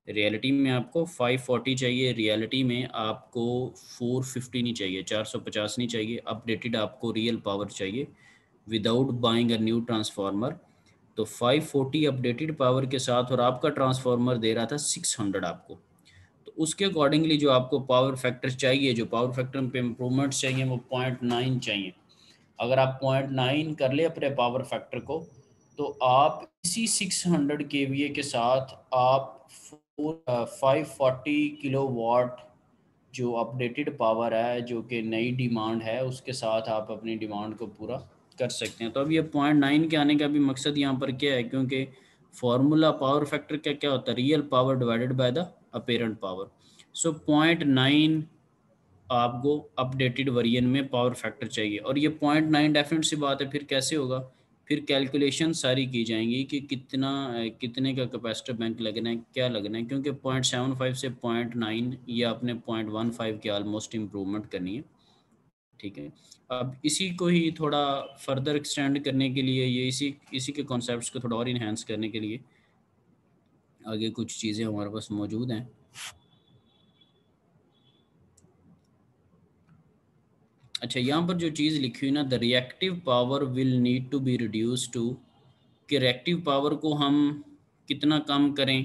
रियलिटी में आपको 540 चाहिए, रियलिटी में आपको 450 नहीं चाहिए, 450 नहीं चाहिए, अपडेटेड आपको रियल पावर चाहिए without buying a new transformer. तो 540 अपडेटेड पावर के साथ, और आपका ट्रांसफार्मर दे रहा था 600 आपको, तो उसके अकॉर्डिंगली जो आपको पावर फैक्टर चाहिए, जो पावर फैक्टर पे इम्प्रूवमेंट चाहिए वो 0.9 चाहिए। अगर आप 0.9 कर ले अपने पावर फैक्टर को, तो आप इसी 600 kVA के साथ आप 540 किलो वाट जो अपडेटेड पावर है, जो कि नई डिमांड है, उसके साथ आप अपनी डिमांड को पूरा कर सकते हैं। तो अब ये 0.9 के आने का भी मकसद यहाँ पर क्या है, क्योंकि फार्मूला पावर फैक्टर का क्या होता है, real power divided by the apparent power. So 0.9 आपको अपडेटेड वर्जन में पावर फैक्टर चाहिए, और ये 0.9 डेफिनेट सी बात है, फिर कैसे होगा, फिर कैलकुलेशन सारी की जाएंगी कि कितने का कैपेसिटर बैंक लगना है, क्या लगना है, क्योंकि 0.75 से 0.9 या अपने 0.15 की ऑलमोस्ट इम्प्रूवमेंट करनी है। ठीक है। अब इसी को ही थोड़ा फर्दर एक्सटेंड करने के लिए, ये इसी के कॉन्सेप्ट्स को थोड़ा और इन्हेंस करने के लिए आगे कुछ चीज़ें हमारे पास मौजूद हैं। अच्छा, यहाँ पर जो चीज़ लिखी हुई ना, the reactive power will need to be reduce to, कि रिएक्टिव पावर को हम कितना कम करें,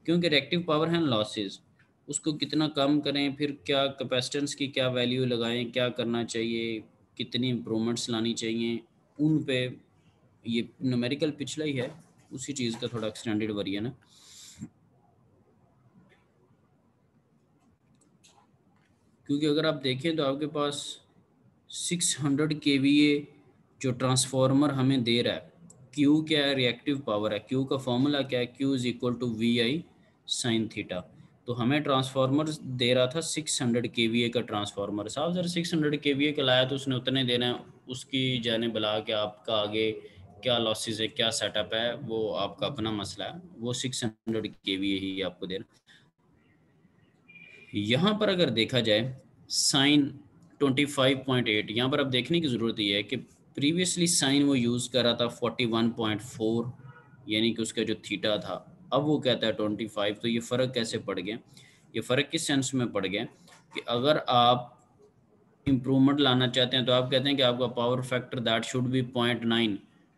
क्योंकि रिएक्टिव पावर है लॉसेस, उसको कितना कम करें, फिर क्या कैपेसिटेंस की क्या वैल्यू लगाएं, क्या करना चाहिए, कितनी इम्प्रूवमेंट्स लानी चाहिए, उन पे ये न्यूमेरिकल पिछला ही है, उसी चीज़ का थोड़ा एक्सटेंडेड वर्जन है। क्योंकि अगर आप देखें तो आपके पास 600 kVA जो ट्रांसफार्मर हमें दे रहा है, Q क्या है, रिएक्टिव पावर है, Q का फॉर्मूला क्या है, Q is equal to VI sin theta. तो हमें ट्रांसफार्मर दे रहा था 600 kVA का ट्रांसफार्मर। साहब जरा 600 kVA का लाया तो उसने उतने देना है, उसकी जाने बुला के आपका आगे क्या लॉसेस है, क्या सेटअप है, वो आपका अपना मसला है, वो 600 kVA ही आपको देना। यहाँ पर अगर देखा जाए साइन 25.8, यहाँ पर अब देखने की ज़रूरत ये है कि प्रीवियसली साइन वो यूज़ कर रहा था 41.4, यानी कि उसका जो थीटा था, अब वो कहता है 25। तो ये फ़र्क कैसे पड़ गया? ये फ़र्क किस सेंस में पड़ गया कि अगर आप इम्प्रूवमेंट लाना चाहते हैं तो आप कहते हैं कि आपका power factor that should be 0.9,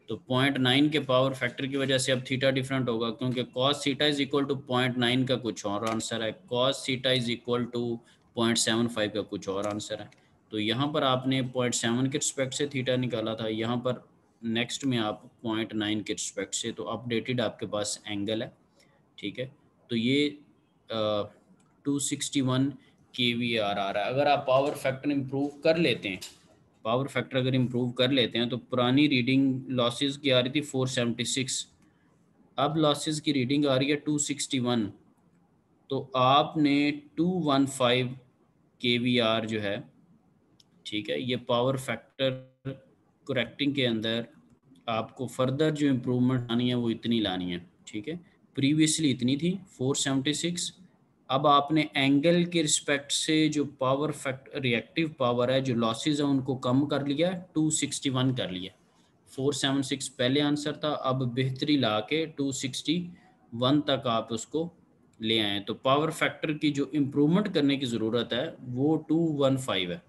तो 0.9 के पावर फैक्टर की वजह से अब थीटा डिफरेंट होगा, क्योंकि cos theta is equal to 0.9 का कुछ और आंसर है, cos theta is equal to 0.75 का कुछ और आंसर है। तो यहाँ पर आपने 0.7 के रिस्पेक्ट से थीटा निकाला था, यहाँ पर नेक्स्ट में आप 0.9 के रिस्पेक्ट से, तो अपडेटेड आपके पास एंगल है, ठीक है। तो ये 261 kVAR आ रहा है। अगर आप पावर फैक्टर इम्प्रूव कर लेते हैं, पावर फैक्टर अगर इम्प्रूव कर लेते हैं, तो पुरानी रीडिंग लॉसेस की आ रही थी 476, अब लॉसेस की रीडिंग आ रही है 261। तो आपने 215 kVAR जो है, ठीक है, ये पावर फैक्टर करेक्टिंग के अंदर आपको फर्दर जो इम्प्रूवमेंट लानी है वो इतनी लानी है, ठीक है। प्रीवियसली इतनी थी 476, अब आपने एंगल के रिस्पेक्ट से जो पावर फैक्टर रिएक्टिव पावर है, जो लॉसेस है, उनको कम कर लिया, 261 कर लिया। 476 पहले आंसर था, अब बेहतरी ला के 261 तक आप उसको ले आए। तो पावर फैक्टर की जो इम्प्रूवमेंट करने की ज़रूरत है वो 215 है।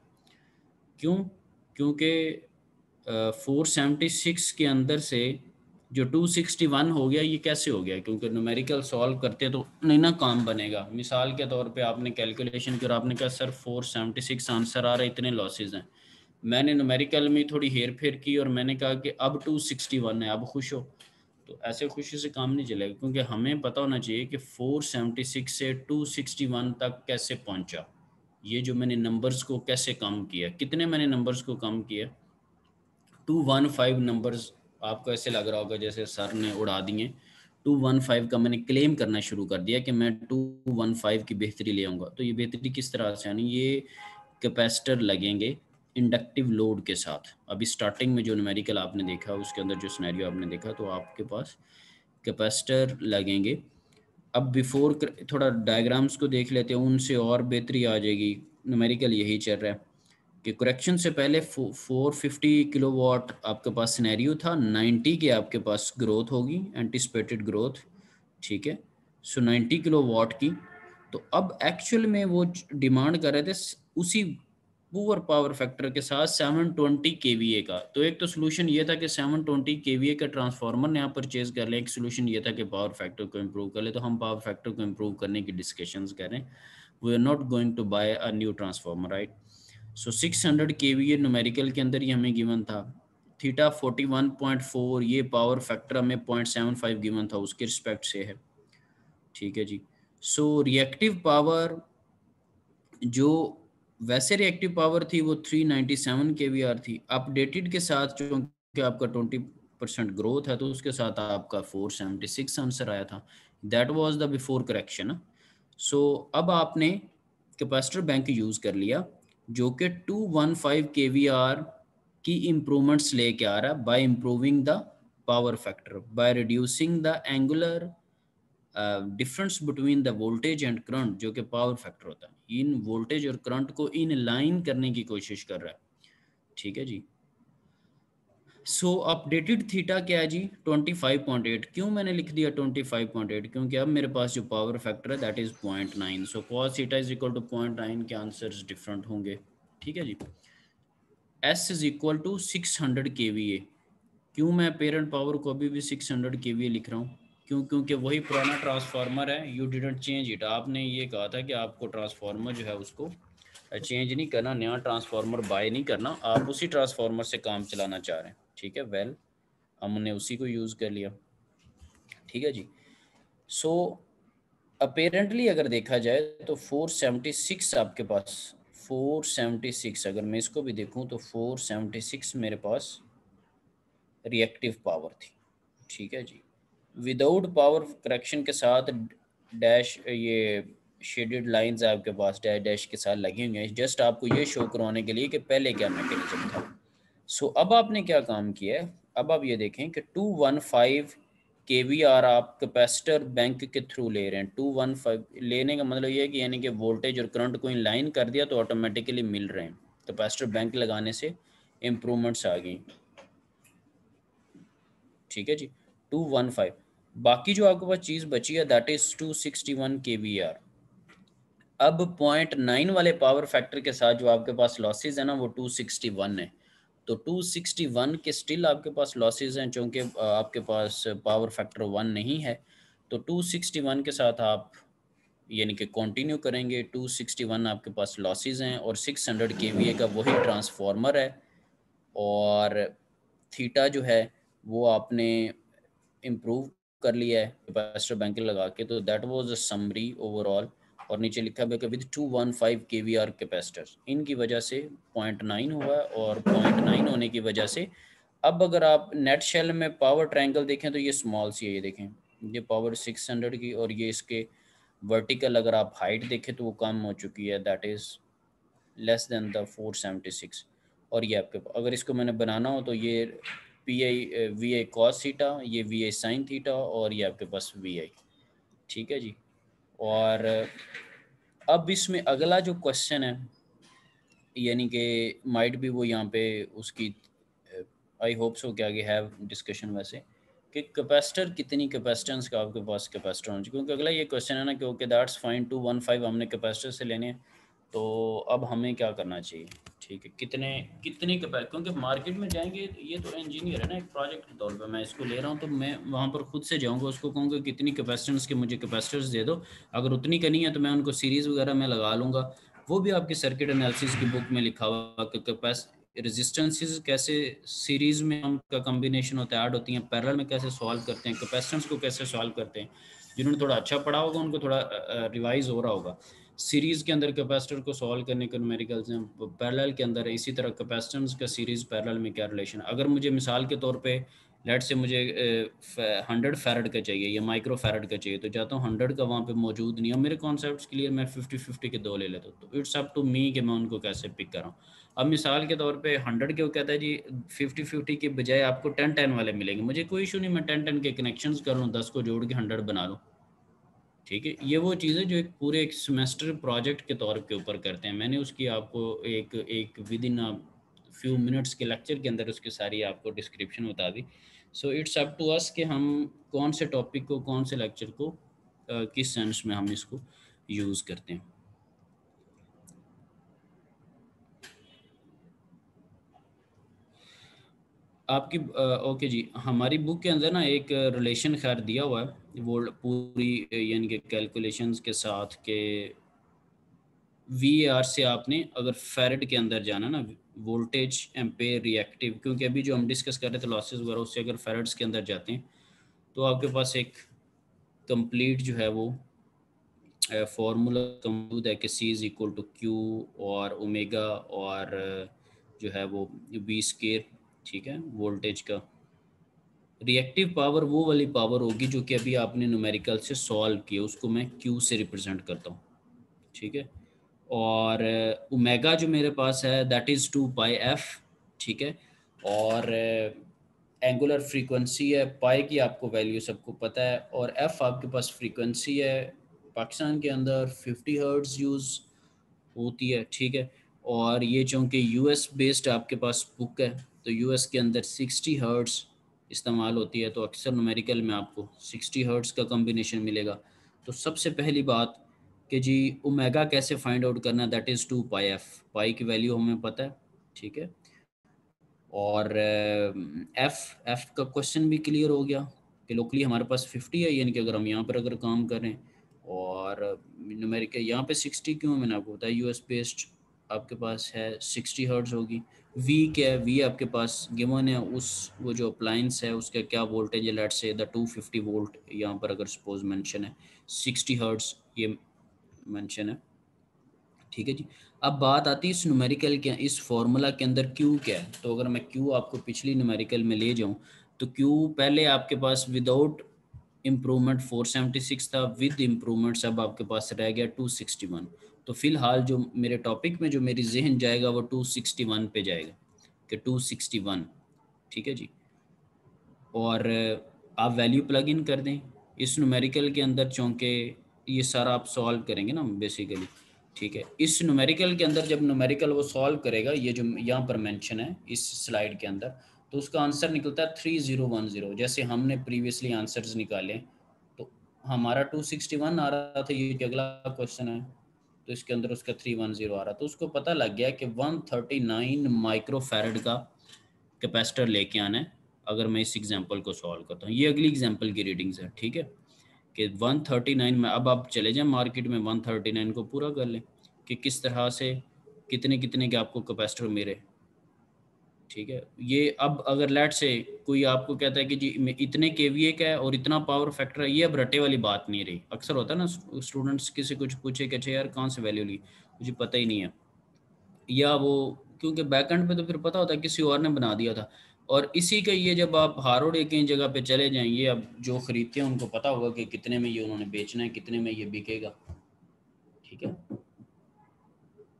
क्यों? क्योंकि 476 के अंदर से जो 261 हो गया, ये कैसे हो गया? क्योंकि न्यूमेरिकल सॉल्व करते तो नहीं ना काम बनेगा। मिसाल के तौर पे आपने कैलकुलेशन की और आपने कहा सर 476 आंसर आ रहा है, इतने लॉसेज हैं। मैंने न्यूमेरिकल में थोड़ी हेर फेर की और मैंने कहा कि अब 261 है, अब खुश हो। तो ऐसे खुशी से काम नहीं चलेगा, क्योंकि हमें पता होना चाहिए कि 476 से 261 तक कैसे पहुंचा, ये जो मैंने नंबर्स को कैसे कम किया, कितने मैंने नंबर्स को कम किया, 215 नंबर्स। आपको ऐसे लग रहा होगा जैसे सर ने उड़ा दिए। 215 का मैंने क्लेम करना शुरू कर दिया कि मैं 215 की बेहतरी ले आऊँगा। तो ये बेहतरी किस तरह से आनी? ये कैपेसिटर लगेंगे इंडक्टिव लोड के साथ। अभी स्टार्टिंग में जो न्यूमेरिकल आपने देखा, उसके अंदर जो सिनेरियो आपने देखा, तो आपके पास कैपेसिटर लगेंगे। अब बिफोर थोड़ा डायग्राम्स को देख लेते हैं, उनसे और बेहतरी आ जाएगी। न्यूमेरिकल यही चल रहा है कि करेक्शन से पहले 450 किलोवाट आपके पास सिनेरियो था, 90 के आपके पास ग्रोथ होगी, एंटिसिपेटेड ग्रोथ, ठीक है। सो 90 किलोवाट की। तो अब एक्चुअल में वो डिमांड कर रहे थे उसी पुअर पावर फैक्टर के साथ 720 kVA का। तो एक तो सोल्यूशन ये था कि 720 kVA का ट्रांसफार्मर यहाँ परचेज कर लें, एक सोल्यूशन ये था कि पावर फैक्टर को इम्प्रूव कर ले। तो हम पावर फैक्टर को इम्प्रूव करने की डिस्कशंस कर रहे हैं। We are not going to buy a new transformer, right. So 600 kVA numerical के अंदर ही हमें गिवन था। थीटा 41.4, ये पावर फैक्टर हमें 0.75 गिवन था, उसके रिस्पेक्ट से है, ठीक है जी। सो रिएक्टिव पावर, जो वैसे रिएक्टिव पावर थी वो 397 kVAR थी। अपडेटेड के साथ चूँकि आपका 20% ग्रोथ है, तो उसके साथ आपका 476 आंसर आया था। That was the before correction. सो अब आपने कैपेसिटर बैंक यूज़ कर लिया, जो कि 215 kVAR की इम्प्रूवमेंट्स लेके आ रहा है bye improving the power factor, by reducing the angular difference between the voltage and current, जो कि पावर फैक्टर होता है। इन वोल्टेज और करंट को इन लाइन करने की कोशिश कर रहा है। ठीक है जी। सो अपडेटेड थीटा क्या है जी 25.8। क्यों मैंने लिख दिया 25.8? क्योंकि अब मेरे पास जो पावर फैक्टर है that is 0.9। So cos theta is equal to 0.9 के आंसर्स डिफरेंट होंगे। ठीक है जी। S is equal to 600 kVA। क्यों मैं पेरेंट पावर को अभी भी 600 kVA लिख रहा हूँ? क्यों? क्योंकि वही पुराना ट्रांसफार्मर है। You didn't change it. आपने ये कहा था कि आपको ट्रांसफार्मर जो है उसको चेंज नहीं करना, नया ट्रांसफार्मर बाय नहीं करना, आप उसी ट्रांसफार्मर से काम चलाना चाह रहे हैं। ठीक है, वेल हमने उसी को यूज़ कर लिया। ठीक है जी। सो अपेरेंटली अगर देखा जाए तो 476 आपके पास, 476 अगर मैं इसको भी देखूं तो 476 मेरे पास रिएक्टिव पावर थी। ठीक है जी। विदाउट पावर करेक्शन के साथ डैश, ये शेडेड लाइंस आपके पास डैश डैश के साथ लगी हुई हैं, जस्ट आपको ये शो करवाने के लिए कि पहले क्या मैकेनिज्म था। सो अब आपने क्या काम किया है, अब आप ये देखें कि 215 kVR आप कैपेसिटर बैंक के थ्रू ले रहे हैं। 215 लेने का मतलब ये है कि यानी कि वोल्टेज और करंट को इन लाइन कर दिया तो ऑटोमेटिकली मिल रहे हैं। कैपेसिटर बैंक लगाने से इम्प्रूवमेंट्स आ गई। ठीक है जी, 215। बाकी जो आपके पास चीज़ बची है दैट इज़ 261 kVR। अब 0.9 वाले पावर फैक्टर के साथ जो आपके पास लॉसेज है ना वो 261 है। तो 261 के स्टिल आपके पास लॉसेज हैं, चूँकि आपके पास पावर फैक्टर 1 नहीं है। तो 261 के साथ आप यानी कि कंटिन्यू करेंगे। 261 आपके पास लॉसेज हैं और 600 kVA का वही ट्रांसफार्मर है। और थीटा जो है वो आपने इम्प्रूव कर लिया है कैपेसिटर बैंक लगा के। तो that was a summary overall. और नीचे लिखा हुआ है कि विद 215 kVR कैपेसिटर, इनकी वजह से 0.9 हुआ है। और 0.9 होने की वजह से अब अगर आप नेट शेल में पावर ट्रायंगल देखें तो ये स्मॉल सी है। ये देखें, ये पावर 600 की, और ये इसके वर्टिकल अगर आप हाइट देखें तो वो कम हो चुकी है, that is less than the 476। और ये आपके अगर इसको मैंने बनाना हो तो ये P I V I cos theta, ये वी आई साइन थीटा, और ये आपके पास वी आई। ठीक है जी। और अब इसमें अगला जो क्वेश्चन है, यानी कि माइट भी वो यहाँ पे उसकी आई होप सो कि आगे हैव डिस्कशन वैसे कि कैपेसिटर कितनी कैपेसिटेंस का आपके पास कैपेसिटर होना चाहिए। क्योंकि अगला ये क्वेश्चन है ना कि ओके दैट्स फाइन 215 हमने कैपेसिटर से लेने हैं, तो अब हमें क्या करना चाहिए। ठीक है, कितने कितने क्योंकि मार्केट में जाएंगे, ये तो इंजीनियर है ना, एक प्रोजेक्ट के तौर पे मैं इसको ले रहा हूँ, तो मैं वहाँ पर खुद से जाऊँगा, उसको कहूँगा कितनी कैपेसिटेंस के मुझे कैपेसिटर्स दे दो। अगर उतनी करनी है तो मैं उनको सीरीज़ वगैरह में लगा लूँगा। वो भी आपकी सर्किट एनालिसिस की बुक में लिखा हुआ कि रेजिस्टेंसेस कैसे सीरीज़ में उनका कम्बिनेशन होता है, ऐड होती हैं, पैरेलल में कैसे सॉल्व करते हैं, कैपेसिटेंस को कैसे सॉल्व करते हैं। जिन्होंने थोड़ा अच्छा पढ़ा होगा उनको थोड़ा रिवाइज हो रहा होगा। सीरीज़ के अंदर कैपेसिटर को सॉल्व करने के न्यूमेरिकल्स हैं, पैरेलल के अंदर इसी तरह कैपेसिटेंस का सीरीज़ पैरेलल में क्या रिलेशन। अगर मुझे मिसाल के तौर पे लेट से मुझे 100 फैरड का चाहिए या माइक्रो फैरड का चाहिए, तो जाता हूँ 100 का वहाँ पे मौजूद नहीं है, मेरे कॉन्सेप्ट्स क्लियर, मैं 50-50 के दो ले लेता हूँ। तो इट्स अप टू मी कि मैं उनको कैसे पिक कर रहा हूँ। अब मिसाल के तौर पे 100 के वो कहता है जी 50-50 के बजाय आपको 10-10 वाले मिलेंगे, मुझे कोई इशू नहीं, मैं 10-10 के कनेक्शंस कर लूँ, 10 को जोड़ के 100 बना लूँ। ठीक है, ये वो चीज़ है जो एक पूरे एक सेमेस्टर प्रोजेक्ट के तौर के ऊपर करते हैं। मैंने उसकी आपको एक विद इन फ्यू मिनट्स के लेक्चर के अंदर उसकी सारी आपको डिस्क्रिप्शन बता दी। So it's up to us कि हम कौन से टॉपिक को, कौन से लेक्चर को किस सेंस में हम इसको यूज़ करते हैं। आपकी ओके जी, हमारी बुक के अंदर ना एक रिलेशन खैर दिया हुआ है वो पूरी यानी कि कैलकुलेशंस के साथ के वी आर से आपने अगर फेरेड के अंदर जाना ना, वोल्टेज एम्पेयर रिएक्टिव, क्योंकि अभी जो हम डिस्कस कर रहे थे लॉसेस वगैरह, उससे अगर फेरेड्स के अंदर जाते हैं तो आपके पास एक कंप्लीट जो है वो फार्मूला मौजूद है कि सी इज़ इक्वल टू क्यू और ओमेगा और जो है वो बी स्केयर। ठीक है, वोल्टेज का रिएक्टिव पावर वो वाली पावर होगी जो कि अभी आपने न्यूमेरिकल से सॉल्व किया, उसको मैं क्यू से रिप्रेजेंट करता हूँ। ठीक है, और ओमेगा जो मेरे पास है दैट इज़ 2πf। ठीक है, और एंगुलर फ्रीक्वेंसी है, पाई की आपको वैल्यू सबको पता है, और एफ आपके पास फ्रीक्वेंसी है। पाकिस्तान के अंदर 50 हर्ट्ज़ यूज़ होती है। ठीक है, और ये चूँकि यूएस बेस्ड आपके पास बुक है तो यूएस के अंदर 60 हर्ट्ज़ इस्तेमाल होती है, तो अक्सर न्यूमेरिकल में आपको 60 हर्ट्ज़ का कॉम्बिनेशन मिलेगा। तो सबसे पहली बात कि जी ओमेगा कैसे फाइंड आउट करना, दैट इज़ 2 पाई एफ। पाई की वैल्यू हमें पता है, ठीक है। और एफ एफ का क्वेश्चन भी क्लियर हो गया कि लोकली हमारे पास 50 है, यानी कि अगर हम यहाँ पर अगर काम करें और न्यूमेरिकल यहाँ पे 60 क्यों, मैंने आपको बताया यूएस बेस्ड आपके पास है 60 हर्ट्ज होगी। वी क्या है, वी आपके पास गिवन है, उस वो जो अप्लायंस है उसका क्या वोल्टेज है, लेट्स से द 250 वोल्ट यहाँ पर अगर सपोज मेंशन है, 60 हर्ट्ज ये मेंशन है, ठीक है जी। अब बात आती है इस न्यूमेरिकल के, इस फॉर्मूला के अंदर क्यू क्या है। तो अगर मैं क्यू आपको पिछली न्यूमेरिकल में ले जाऊं तो क्यू पहले आपके पास विदाउट इम्प्रूवमेंट 476 था, विद इम्प्रूवमेंट्स अब आपके पास रह गया 261। तो फिलहाल जो मेरे टॉपिक में जो मेरी जहन जाएगा वो 261 पे जाएगा कि 261, ठीक है जी। और आप वैल्यू प्लग इन कर दें इस न्यूमेरिकल के अंदर, चूँकि ये सारा आप सॉल्व करेंगे ना बेसिकली, ठीक है। इस न्यूमेरिकल के अंदर जब न्यूमेरिकल वो सॉल्व करेगा, ये जो यहाँ पर मेंशन है इस स्लाइड के अंदर, तो उसका आंसर निकलता है 3010। जैसे हमने प्रीवियसली आंसर्स निकाले तो हमारा 261 आ रहा था, ये अगला क्वेश्चन है तो इसके अंदर उसका 310 आ रहा, तो उसको पता लग गया कि 139 माइक्रोफैरड का कैपेसिटर लेके आना है। अगर मैं इस एग्जांपल को सॉल्व करता हूँ, ये अगली एग्जांपल की रीडिंग्स है, ठीक है, कि 139 में अब आप चले जाएं मार्केट में 139 को पूरा कर लें कि किस तरह से कितने कितने के आपको कैपेसिटर मिले, ठीक है। ये अब अगर लेट से कोई आपको कहता है कि जी मैं इतने केवीए का है और इतना पावर फैक्टर है, ये अब रटे वाली बात नहीं रही। अक्सर होता है ना स्टूडेंट्स किसी कुछ पूछे कि अच्छा यार कहाँ से वैल्यू ली, मुझे पता ही नहीं है, या वो क्योंकि बैकएंड पे तो फिर पता होता है किसी और ने बना दिया था। और इसी का ये जब आप हार्ड एक कहीं जगह पे चले जाएंगे, अब जो खरीदते हैं उनको पता होगा कि कितने में ये उन्होंने बेचना है, कितने में ये बिकेगा, ठीक है,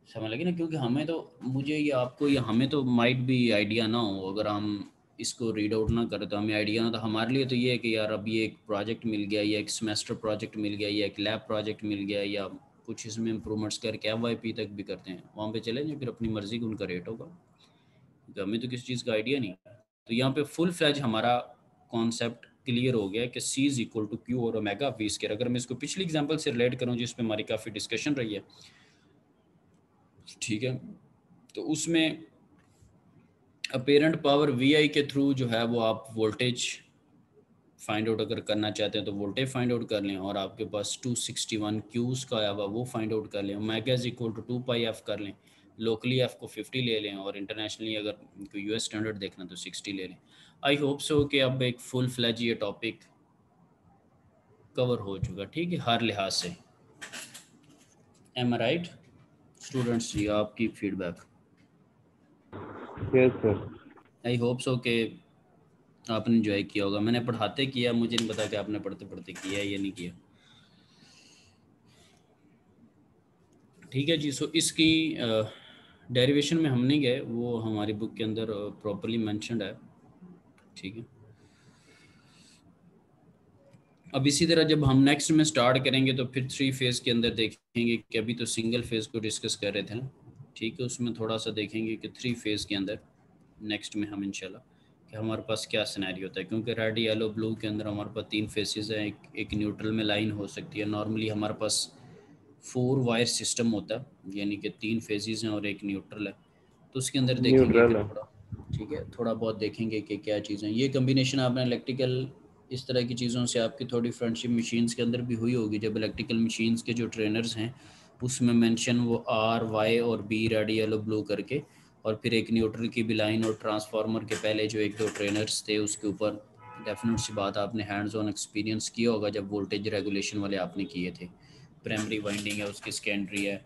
समझ लगे ना। क्योंकि हमें तो, मुझे या आपको या हमें तो माइट भी आइडिया ना हो, अगर हम इसको रीड आउट ना करें तो हमें आइडिया ना, तो हमारे लिए तो ये है कि यार अब ये एक प्रोजेक्ट मिल गया, या एक सेमेस्टर प्रोजेक्ट मिल गया, या एक लैब प्रोजेक्ट मिल गया, या कुछ इसमें इम्प्रूवमेंट्स करके FYP तक भी करते हैं, वहाँ पे चले जाए, फिर अपनी मर्ज़ी का उनका रेट होगा, क्योंकि हमें तो किसी चीज़ का आइडिया नहीं है। तो यहाँ पे फुल फ्लैज हमारा कॉन्सेप्ट क्लियर हो गया कि C is equal to Q और ओमेगा वी स्क्वायर। अगर मैं इसको पिछली एग्जांपल से रिलेट करूँ जिसमें हमारी काफ़ी डिस्कशन रही है, ठीक है, तो उसमें अपेरेंट पावर VI के थ्रू जो है वो आप वोल्टेज फाइंड आउट अगर करना चाहते हैं तो वोल्टेज फाइंड आउट कर लें, और आपके पास 261 क्यूज़ का आया हुआ वो फाइंड आउट कर लें, omega is equal to 2 pi F कर लें, लोकली एफ को 50 ले लें, और इंटरनेशनली अगर कोई US स्टैंडर्ड देखना तो 60 ले लें। आई होप सो कि अब एक फुल फ्लैज ये टॉपिक कवर हो चुका, ठीक है, हर लिहाज से। एम आई राइट स्टूडेंट्स जी? आपकी feedback? Yes sir. I hope so कि आपने इंजॉय किया होगा। मैंने पढ़ाते किया, मुझे नहीं पता कि आपने पढ़ते पढ़ते किया या नहीं किया, ठीक है जी। सो इसकी डेरिवेशन में हम नहीं गए, वो हमारी बुक के अंदर प्रॉपर्ली मेंशन्ड है, ठीक है। अब इसी तरह जब हम नेक्स्ट में स्टार्ट करेंगे तो फिर 3 फेज़ के अंदर देखेंगे कि अभी तो सिंगल फेज़ को डिस्कस कर रहे थे ना, ठीक है, उसमें थोड़ा सा देखेंगे कि 3 फेज़ के अंदर नेक्स्ट में हम इंशाल्लाह कि हमारे पास क्या सिनेरियो होता है, क्योंकि रेड येलो ब्लू के अंदर हमारे पास 3 फेसेस हैं, एक न्यूट्रल में लाइन हो सकती है। नॉर्मली हमारे पास 4 वायर सिस्टम होता है, यानी कि 3 फेजेस हैं और एक न्यूट्रल है, तो उसके अंदर देखेंगे न्यूट्रल फिर है। थोड़ा, ठीक है, थोड़ा बहुत देखेंगे कि क्या चीज़ें। ये कम्बिनेशन आपने इलेक्ट्रिकल इस तरह की चीज़ों से आपकी थोड़ी फ्रेंडशिप मशीन्स के अंदर भी हुई होगी, जब इलेक्ट्रिकल मशीन्स के जो ट्रेनर्स हैं उसमें मेंशन वो R Y और B रेड येलो ब्लू करके, और फिर एक न्यूट्रल की भी लाइन, और ट्रांसफार्मर के पहले जो 1-2 ट्रेनर्स थे उसके ऊपर डेफिनेट सी बात आपने हैंड्स ऑन एक्सपीरियंस किया होगा जब वोल्टेज रेगुलेशन वाले आपने किए थे। प्राइमरी वाइंडिंग है, उसकी सेकेंडरी है,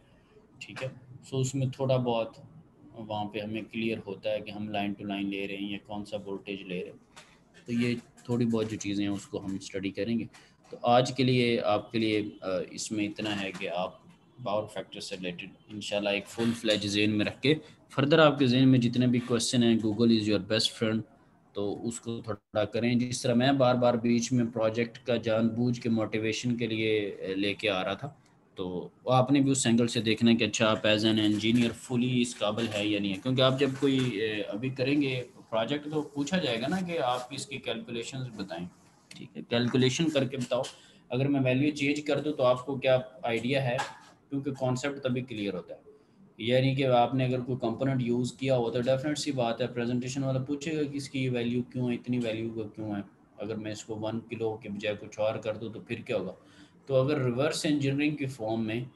ठीक है। सो उसमें थोड़ा बहुत वहाँ पे हमें क्लियर होता है कि हम लाइन टू लाइन ले रहे हैं या कौन सा वोल्टेज ले रहे हैं। तो ये थोड़ी बहुत जो चीज़ें हैं उसको हम स्टडी करेंगे। तो आज के लिए आपके लिए इसमें इतना है कि आप पावर फैक्टर से रिलेटेड इंशाल्लाह एक फुल फ्लैज ज़हन में रख के, फर्दर आपके ज़हन में जितने भी क्वेश्चन हैं, Google is your best friend, तो उसको थोड़ा करें। जिस तरह मैं बार बार बीच में प्रोजेक्ट का जानबूझ के मोटिवेशन के लिए लेके आ रहा था, तो आपने भी उस एंगल से देखना है कि अच्छा आप एज एन इंजीनियर फुली इस काबिल है या नहीं है, क्योंकि आप जब कोई अभी करेंगे प्रोजेक्ट तो पूछा जाएगा ना कि आप इसकी कैलकुलेशंस बताएं, ठीक है, कैलकुलेशन करके बताओ। अगर मैं वैल्यू चेंज कर दूं तो आपको क्या आइडिया है, क्योंकि कॉन्सेप्ट तभी क्लियर होता है। यानी कि आपने अगर कोई कंपोनेंट यूज़ किया हो तो डेफिनेट सी बात है प्रेजेंटेशन वाला पूछेगा कि इसकी वैल्यू क्यों है, इतनी वैल्यू का क्यों है। अगर मैं इसको 1 किलो के बजाय कुछ और कर दूं तो फिर क्या होगा। तो अगर रिवर्स इंजीनियरिंग की फॉर्म में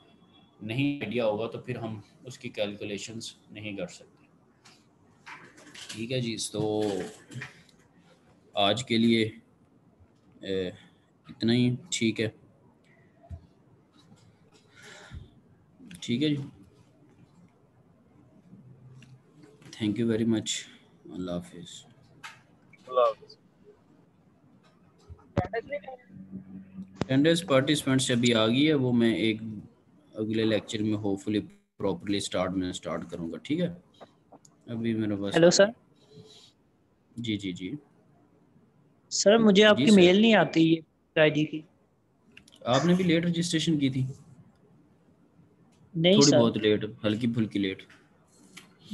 नहीं आइडिया होगा तो फिर हम उसकी कैलकुलेशंस नहीं कर सकते। ठीक है जी, तो आज के लिए इतना ही ठीक है। ठीक है जी, थैंक यू वेरी मच। अल्लाह हाफिज़। अटेंडेंस पार्टिसिपेंट से अभी आ गई है, वो मैं एक अगले लेक्चर में होपफुली प्रॉपर्ली स्टार्ट करूँगा। ठीक है, अभी मेरे पास हेलो आ सर। गई। जी जी जी सर मुझे जी आपकी सर, मेल नहीं आती ये आईडी की। आपने भी लेट रजिस्ट्रेशन की थी? नहीं थोड़ी सर, बहुत लेट, हल्की फुल्की लेट।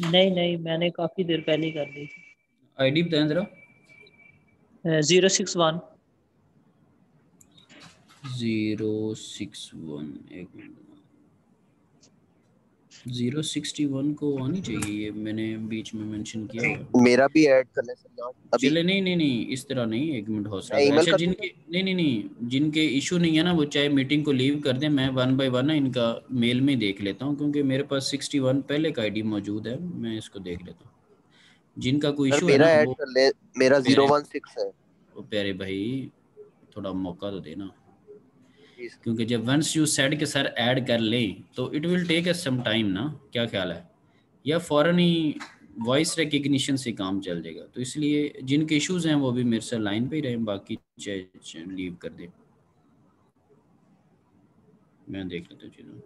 नहीं नहीं, मैंने काफ़ी देर पहले ही कर दी थी। आईडी बताएं ज़रा। 061। 061, एक मिनट। 061 को आनी चाहिए, ये मैंने बीच में मेंशन किया हुआ है। मेरा भी ऐड कर ले सर यहाँ अभी। चले नहीं नहीं नहीं, इस तरह नहीं, एक मिनट हौसला मैं करें। ईमेल अच्छा कर दूं जिनके नहीं नहीं नहीं जिनके इशू नहीं है ना, वो चाहे मीटिंग को लीव कर दें, मैं 1 बाय 1 ना इनका मेल में देख लेता हूँ, क्योंकि मेरे पास 61 पहले का आईडी मौजूद है, मैं इसको देख लेता हूँ। जिनका कोई सर इशू है मेरा ना ऐड वो कर ले, मेरा प्यारे 016 है। वो प्यारे भाई थोड़ा मौका तो देना, जी सर। क्योंकि जब वंस यू सेड के सर ऐड कर लें तो it will take us some time ना, क्या ख्याल है, या फ़ौरन ही वॉइस रिकग्निशन से काम चल जाएगा। तो इसलिए जिनके इश्यूज हैं वो भी मेरे से लाइन पे ही रहें, बाकी लीव कर दें, मैं देख लेता हूँ चीज़ों।